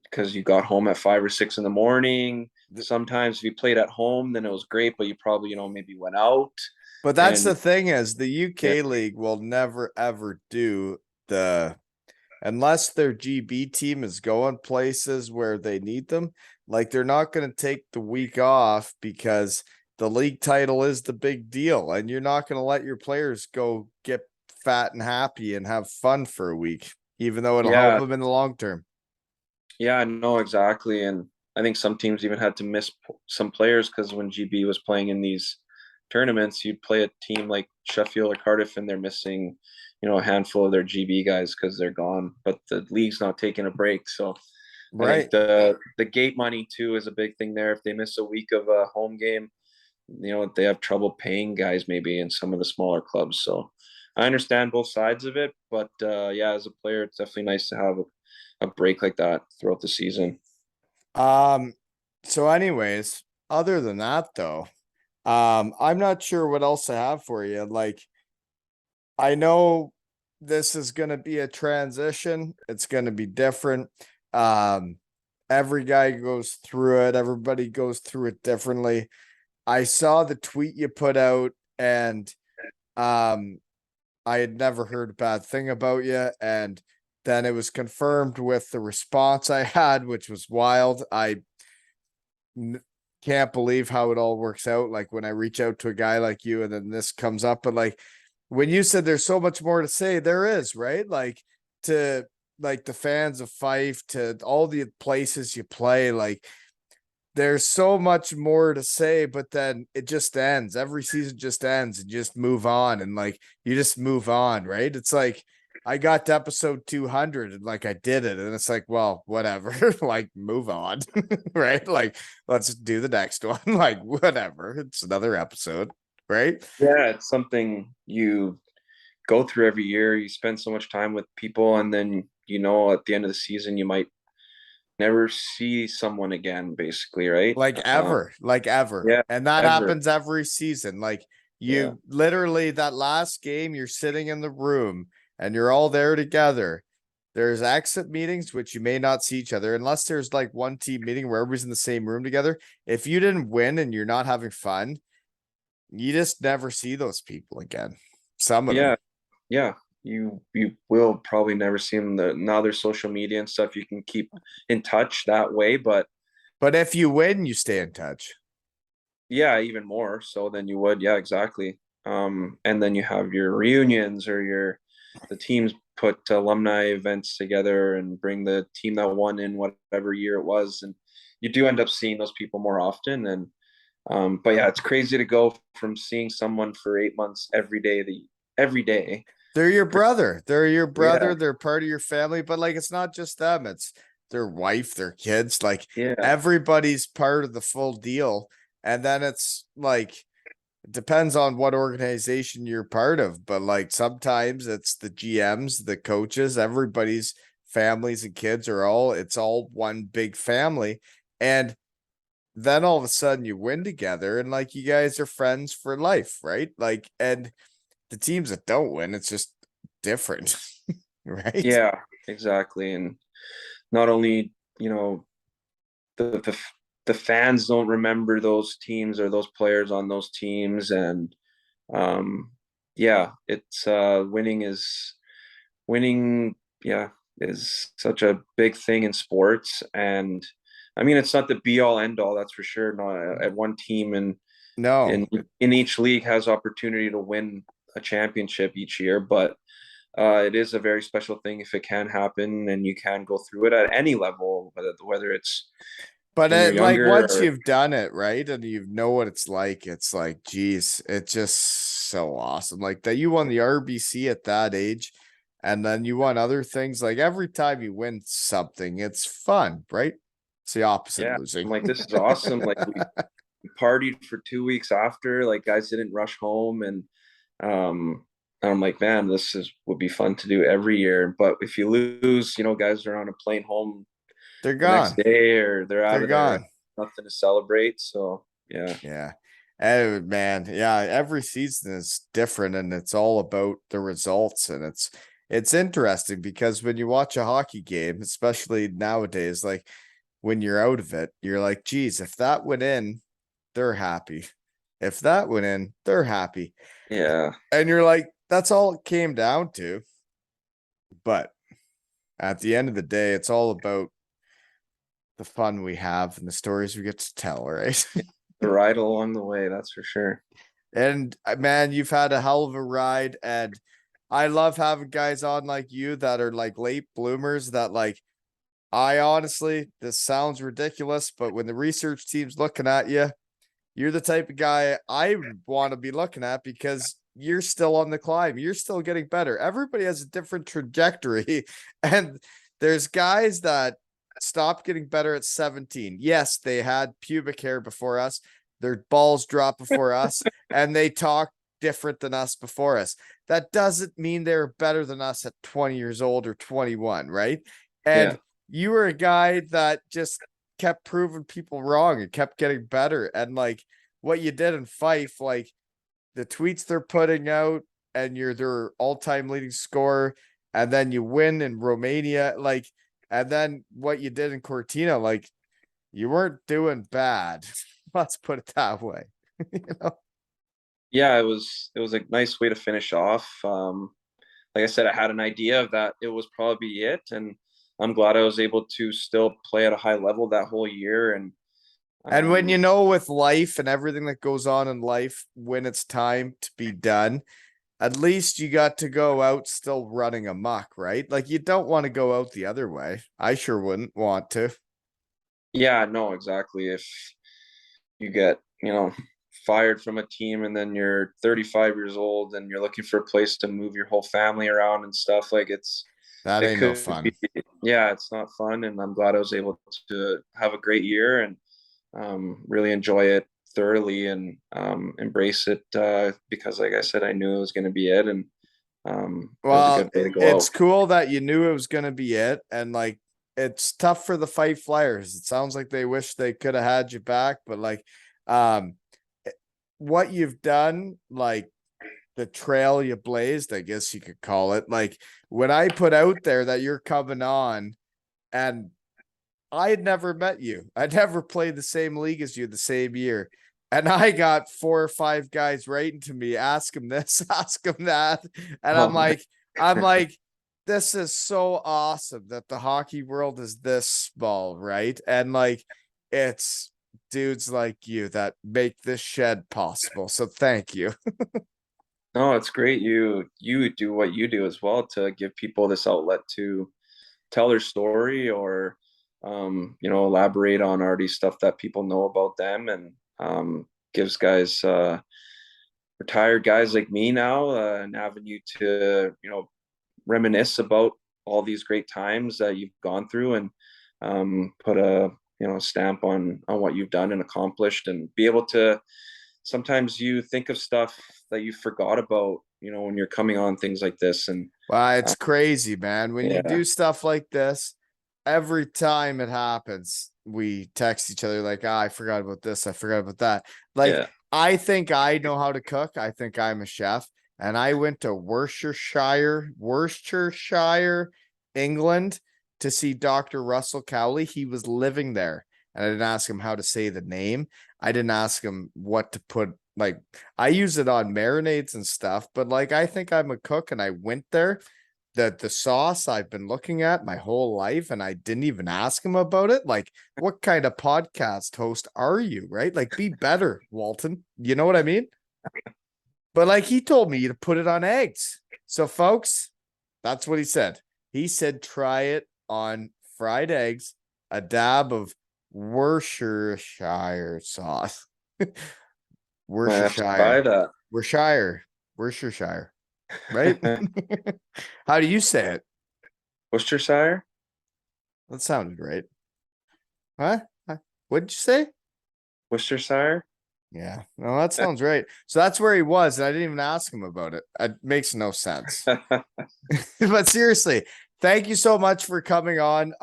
B: because you got home at 5 or 6 in the morning. Sometimes if you played at home, then it was great, but you probably, maybe went out.
A: But that's
B: And
A: the thing is the
B: yeah,
A: UK league will never ever do the unless their GB team is going places where they need them, like they're not going to take the week off because the league title is the big deal and you're not going to let your players go get fat and happy and have fun for a week, even though it'll help
B: yeah,
A: them in the long term.
B: yeah, I know exactly. And I think some teams even had to miss some players because when GB was playing in these tournaments, you'd play a team like Sheffield or Cardiff, and they're missing, a handful of their GB guys because they're gone. But the league's not taking a break, so I think
A: Right.
B: the gate money too is a big thing there. If they miss a week of a home game, they have trouble paying guys maybe in some of the smaller clubs. So I understand both sides of it, but yeah, as a player, it's definitely nice to have a break like that throughout the season.
A: Um, so anyways, other than that though, I'm not sure what else I have for you. Like I know this is going to be a transition. It's going to be different. Um, every guy goes through it. Everybody goes through it differently. I saw the tweet you put out and um I had never heard a bad thing about you and then it was confirmed with the response I had, which was wild. Can't believe how it all works out. Like when I reach out to a guy like you and then this comes up, but like when you said there's so much more to say, there is, right? Like to like the fans of Fife, to all the places you play, like there's so much more to say, but then it just ends. Every season just ends and just move on. And like you just move on, right? It's like I got to episode 200 and like I did it. And it's like, well, whatever, like move on, right? Like let's do the next one. Like whatever. It's another episode, right?
B: Yeah, it's something you go through every year. You spend so much time with people, and then at the end of the season, you might never see someone again, basically, right?
A: Like ever.
B: Yeah,
A: And that
B: ever.
A: happens every season. Like
B: Yeah,
A: you literally that last game, you're sitting in the room and you're all there together. There's exit meetings, which you may not see each other unless there's like one team meeting where everybody's in the same room together. If you didn't win and you're not having fun, you just never see those people again. Some of
B: yeah,
A: them.
B: yeah. You will probably never see them. Now there's social media and stuff. You can keep in touch that way, but
A: But if you win, you stay in touch.
B: Yeah, even more so than you would. Yeah, exactly. And then you have your reunions or the teams put alumni events together and bring the team that won in whatever year it was, and you do end up seeing those people more often. And but yeah, it's crazy to go from seeing someone for 8 months every day.
A: They're your brother. They're your
B: Yeah,
A: brother. They're part of your family. But like, it's not just them. It's their wife, their kids. Like
B: yeah,
A: everybody's part of the full deal. And then it's like it depends on what organization you're part of. But like sometimes it's the GMs, the coaches, everybody's families and kids are all. It's all one big family. And then all of a sudden you win together, and like you guys are friends for life, right? Like, and the teams that don't win, it's just different, right?
B: yeah, exactly. And not only, the the fans don't remember those teams or those players on those teams, and um yeah, it's winning, yeah, is such a big thing in sports. And I mean, it's not the be all end all, that's for sure. Not at one team in
A: No,
B: in each league has opportunity to win a championship each year, but it is a very special thing if it can happen and you can go through it at any level, whether it's
A: but
B: when you're
A: like
B: younger
A: once
B: or
A: you've done it, right, and you know what it's like, geez, it's just so awesome. Like that you won the RBC at that age, and then you won other things. Like every time you win something, it's fun, right? It's the opposite of
B: yeah,
A: losing.
B: I'm like, this is awesome. Like we partied for 2 weeks after, like guys didn't rush home. Um and I'm like, man, this is would be fun to do every year. But if you lose, guys are on a plane home
A: They're
B: the next
A: gone.
B: day or they're out
A: They're
B: of there,
A: gone.
B: nothing to celebrate. So yeah.
A: Yeah. And man, yeah, every season is different and it's all about the results. And it's interesting because when you watch a hockey game, especially nowadays, like when you're out of it, you're like, geez, if that went in, they're happy. If that went in, they're happy.
B: Yeah.
A: And you're like, that's all it came down to. But at the end of the day, it's all about the fun we have and the stories we get to tell, right?
B: The ride along the way, that's for sure.
A: And man, you've had a hell of a ride. And I love having guys on like you that are like late bloomers that like, I honestly, this sounds ridiculous, but when the research team's looking at you, you're the type of guy I would want to be looking at because you're still on the climb. You're still getting better. Everybody has a different trajectory. And there's guys that stopped getting better at 17. Yes, they had pubic hair before us, their balls dropped before us, and they talk different than us before us. That doesn't mean they're better than us at 20 years old or 21, right?
B: Yeah.
A: And you were a guy that just kept proving people wrong and kept getting better. And like what you did in Fife, like the tweets they're putting out, and you're their all-time leading scorer, and then you win in Romania, like, and then what you did in Cortina, like you weren't doing bad. Let's put it that way. you know?
B: Yeah, it was a nice way to finish off. Like I said, I had an idea of that it was probably it, and I'm glad I was able to still play at a high level that whole year. And
A: And when you
B: um,
A: know with life and everything that goes on in life, when it's time to be done, at least you got to go out still running amok, right? Like you don't want to go out the other way. I sure wouldn't want to.
B: yeah, no, exactly. If you get, fired from a team and then you're 35 years old and you're looking for a place to move your whole family around and stuff, like
A: That
B: it
A: ain't no
B: could be,
A: fun.
B: yeah, it's not fun. And I'm glad I was able to have a great year and really enjoy it thoroughly and embrace it because, like I said, I knew it was going to be it, and it was a
A: Well,
B: good way to go
A: it's
B: out.
A: cool that you knew it was going to be it. And like, it's tough for the Fife Flyers. It sounds like they wish they could have had you back, but like, um, what you've done, like the trail you blazed, I guess you could call it. Like when I put out there that you're coming on, and I had never met you. I never played the same league as you the same year. And I got 4 or 5 guys writing to me, ask him this, ask him that. And
B: Oh,
A: I'm like, this is so awesome that the hockey world is this small, right? And like, it's dudes like you that make this shed possible. So thank you.
B: No, it's great. You do what you do as well to give people this outlet to tell their story or elaborate on already stuff that people know about them, and gives guys retired guys like me now an avenue to reminisce about all these great times that you've gone through, and put a stamp on what you've done and accomplished, and be able to sometimes you think of stuff that you forgot about when you're coming on things like this. And
A: Well, it's crazy, man. When you
B: yeah,
A: do stuff like this, every time it happens, we text each other like, I forgot about this. I forgot about that. Like,
B: yeah,
A: I think I know how to cook. I think I'm a chef. And I went to Worcestershire, England to see Dr. Russell Cowley. He was living there. And I didn't ask him how to say the name. I didn't ask him what to put. Like, I use it on marinades and stuff, but like, I think I'm a cook, and I went there. The sauce I've been looking at my whole life, and I didn't even ask him about it. Like, what kind of podcast host are you? Right? Like, be better, Walton. You know what I mean? But like, he told me to put it on eggs. So folks, that's what he said. He said, try it on fried eggs, a dab of Worcestershire sauce.
B: I have to try that.
A: Worcestershire, right? How do you say it?
B: Worcestershire.
A: That sounded right. Huh? What'd you say?
B: Worcestershire.
A: Yeah, no, that sounds right. So that's where he was, and I didn't even ask him about it. It makes no sense. But seriously, thank you so much for coming on.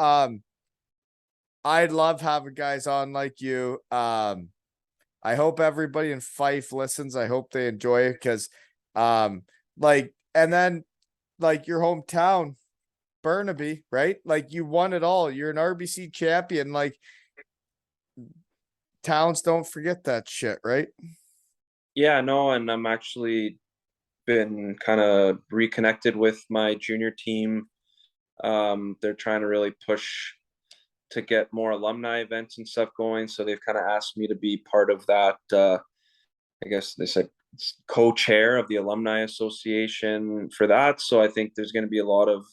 A: I love having guys on like you. I hope everybody in Fife listens. I hope they enjoy it because, and then like your hometown, Burnaby, right? Like you won it all. You're an RBC champion. Like towns don't forget that shit, right?
B: Yeah, no, and I'm actually been kind of reconnected with my junior team. They're trying to really push to get more alumni events and stuff going. So they've kind of asked me to be part of that. I guess they said co-chair of the alumni association for that. So I think there's going to be a lot of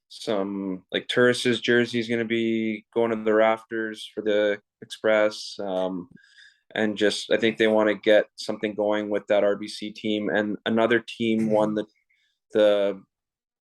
B: some like tourists' jerseys going to be going to the rafters for the Express. And just I think they want to get something going with that RBC team. And another team won the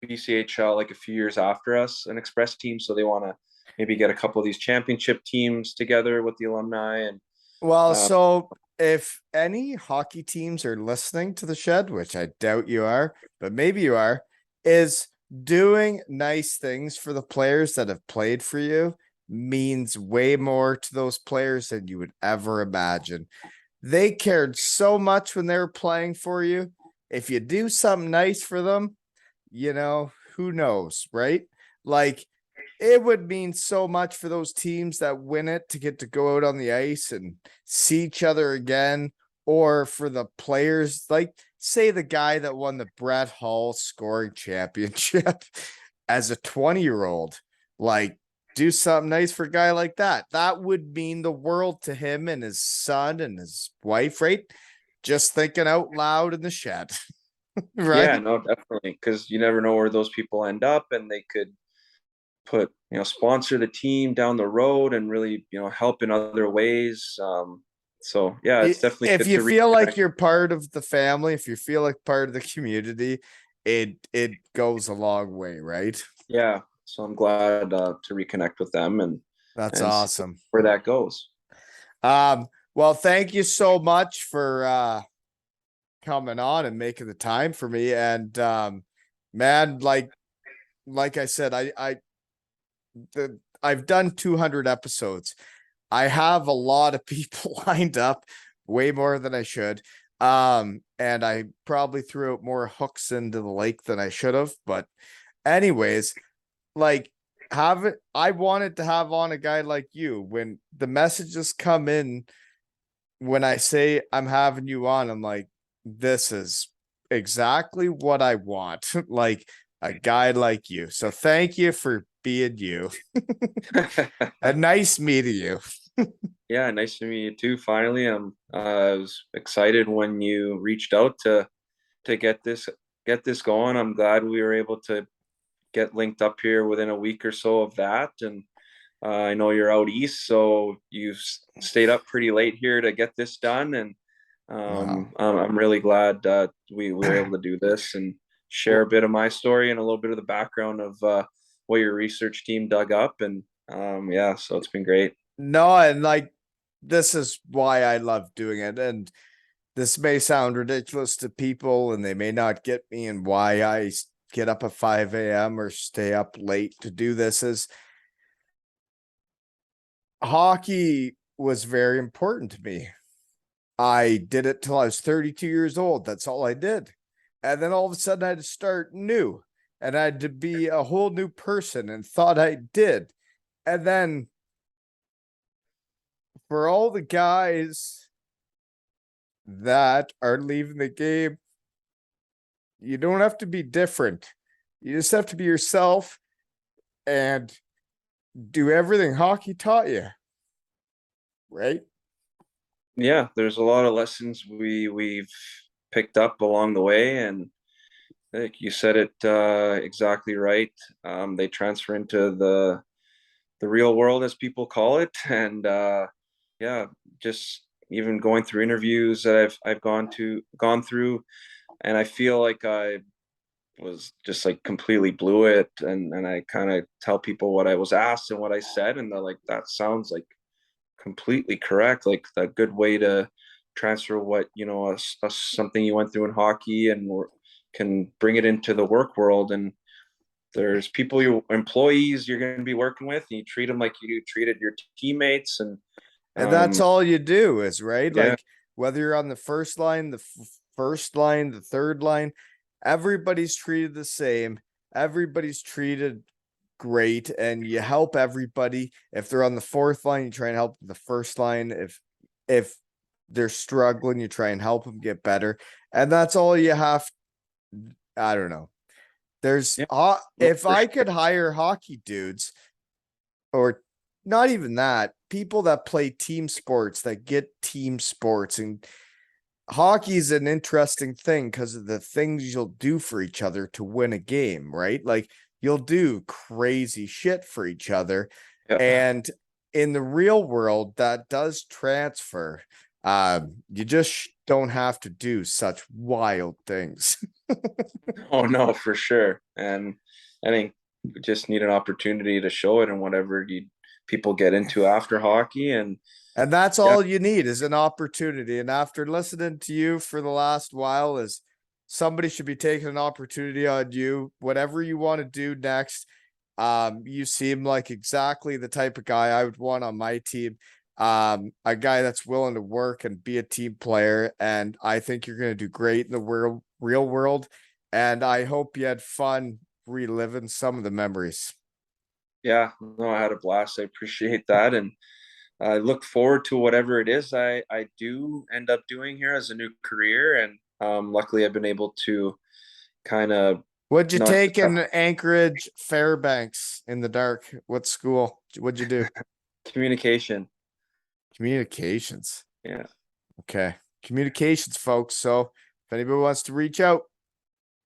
B: BCHL like a few years after us, an Express team. So they want to maybe get a couple of these championship teams together with the alumni. And
A: Well, so if any hockey teams are listening to the shed, which I doubt you are, but maybe you are, is doing nice things for the players that have played for you means way more to those players than you would ever imagine. They cared so much when they were playing for you. If you do something nice for them, who knows, right? Like, it would mean so much for those teams that win it to get to go out on the ice and see each other again, or for the players, like say the guy that won the Brett Hull scoring championship as a 20-year-old, like do something nice for a guy like that. That would mean the world to him and his son and his wife, right? Just thinking out loud in the shed. Right?
B: yeah, no, definitely, because you never know where those people end up, and they could put sponsor the team down the road and really help in other ways. So yeah, it's definitely
A: If
B: good
A: you
B: to
A: feel like
B: reconnect.
A: you're part of the family, if you feel like part of the community, it goes a long way, right?
B: Yeah, so I'm glad to reconnect with them
A: That's
B: and see
A: awesome.
B: where that goes.
A: Well, thank you so much for coming on and making the time for me. And man, like I said, I've done 200 episodes. I have a lot of people lined up, way more than I should. And I probably threw out more hooks into the lake than I should have. But anyways, like I wanted to have on a guy like you. When the messages come in, when I say I'm having you on, I'm like, this is exactly what I want. Like a guy like you. So thank you for being you. A nice meeting you.
B: Yeah, nice to meet you too. Finally, I was excited when you reached out to get this going. I'm glad we were able to get linked up here within a week or so of that. And I know you're out east, so you've stayed up pretty late here to get this done. And
A: Wow.
B: I'm really glad that we were able to do this and share a
A: Well,
B: bit of my story and a little bit of the background of what your research team dug up. And yeah, so it's been great.
A: no, and like this is why I love doing it. And this may sound ridiculous to people and they may not get me and why get up at 5 a.m. or stay up late to do this is hockey was very important to me. I did it till I was 32 years old. That's all I did. And then all of a sudden I had to start new and I had to be a whole new person and thought I did. And then for all the guys that are leaving the game, you don't have to be different. You just have to be yourself and do everything hockey taught you. Right?
B: Yeah, there's a lot of lessons we've picked up along the way, and like you said it exactly right. They transfer into the real world, as people call it, and yeah, just even going through interviews that I've gone through, and I feel like I was just like completely blew it, and I kind of tell people what I was asked and what I said, and they're like, that sounds like completely correct, like a good way to transfer what something you went through in hockey and can bring it into the work world. And there's people, you employees you're going to be working with, and you treat them like you treated your teammates. And
A: And that's
B: um
A: all you do is right.
B: yeah,
A: Like whether you're on the first line, the first line, the third line, everybody's treated the same. Everybody's treated great, and you help everybody. If they're on the fourth line, you try and help the first line. If they're struggling, you try and help them get better. And that's all you have. I don't know. There's
B: yeah, no,
A: if
B: for
A: I
B: sure.
A: could hire hockey dudes or not even that, people that play team sports that get team sports and hockey's an interesting thing because of the things you'll do for each other to win a game, right? Like you'll do crazy shit for each other.
B: Yeah.
A: And in the real world, that does transfer. You just don't have to do such wild things.
B: Oh no, for sure. And I think we just need an opportunity to show it in whatever people get into after hockey. And
A: And that's
B: yeah,
A: all you need is an opportunity. And after listening to you for the last while, is somebody should be taking an opportunity on you, whatever you want to do next. You seem like exactly the type of guy I would want on my team. A guy that's willing to work and be a team player. And I think you're going to do great in the real world. And I hope you had fun reliving some of the memories.
B: yeah, no, I had a blast. I appreciate that. And I look forward to whatever it is I do end up doing here as a new career. And luckily, I've been able to kind of
A: What'd you
B: not
A: take
B: just have
A: in Anchorage Fairbanks in the dark? What school? What'd you do?
B: communication.
A: Communications.
B: Yeah,
A: Okay. Communications, folks. So if anybody wants to reach out,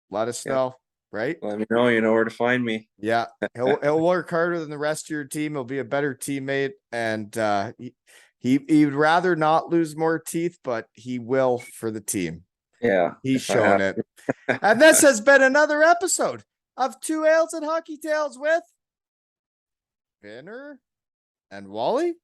A: let us
B: yeah.
A: know. Right?
B: Let me know. You know where to find me.
A: Yeah. He'll work harder than the rest of your team. He'll be a better teammate. And he'd rather not lose more teeth, but he will for the team.
B: Yeah,
A: He's
B: if I
A: showing
B: have
A: it.
B: to.
A: And this has been another episode of Two Ales and Hockey Tales with Finner and Wally.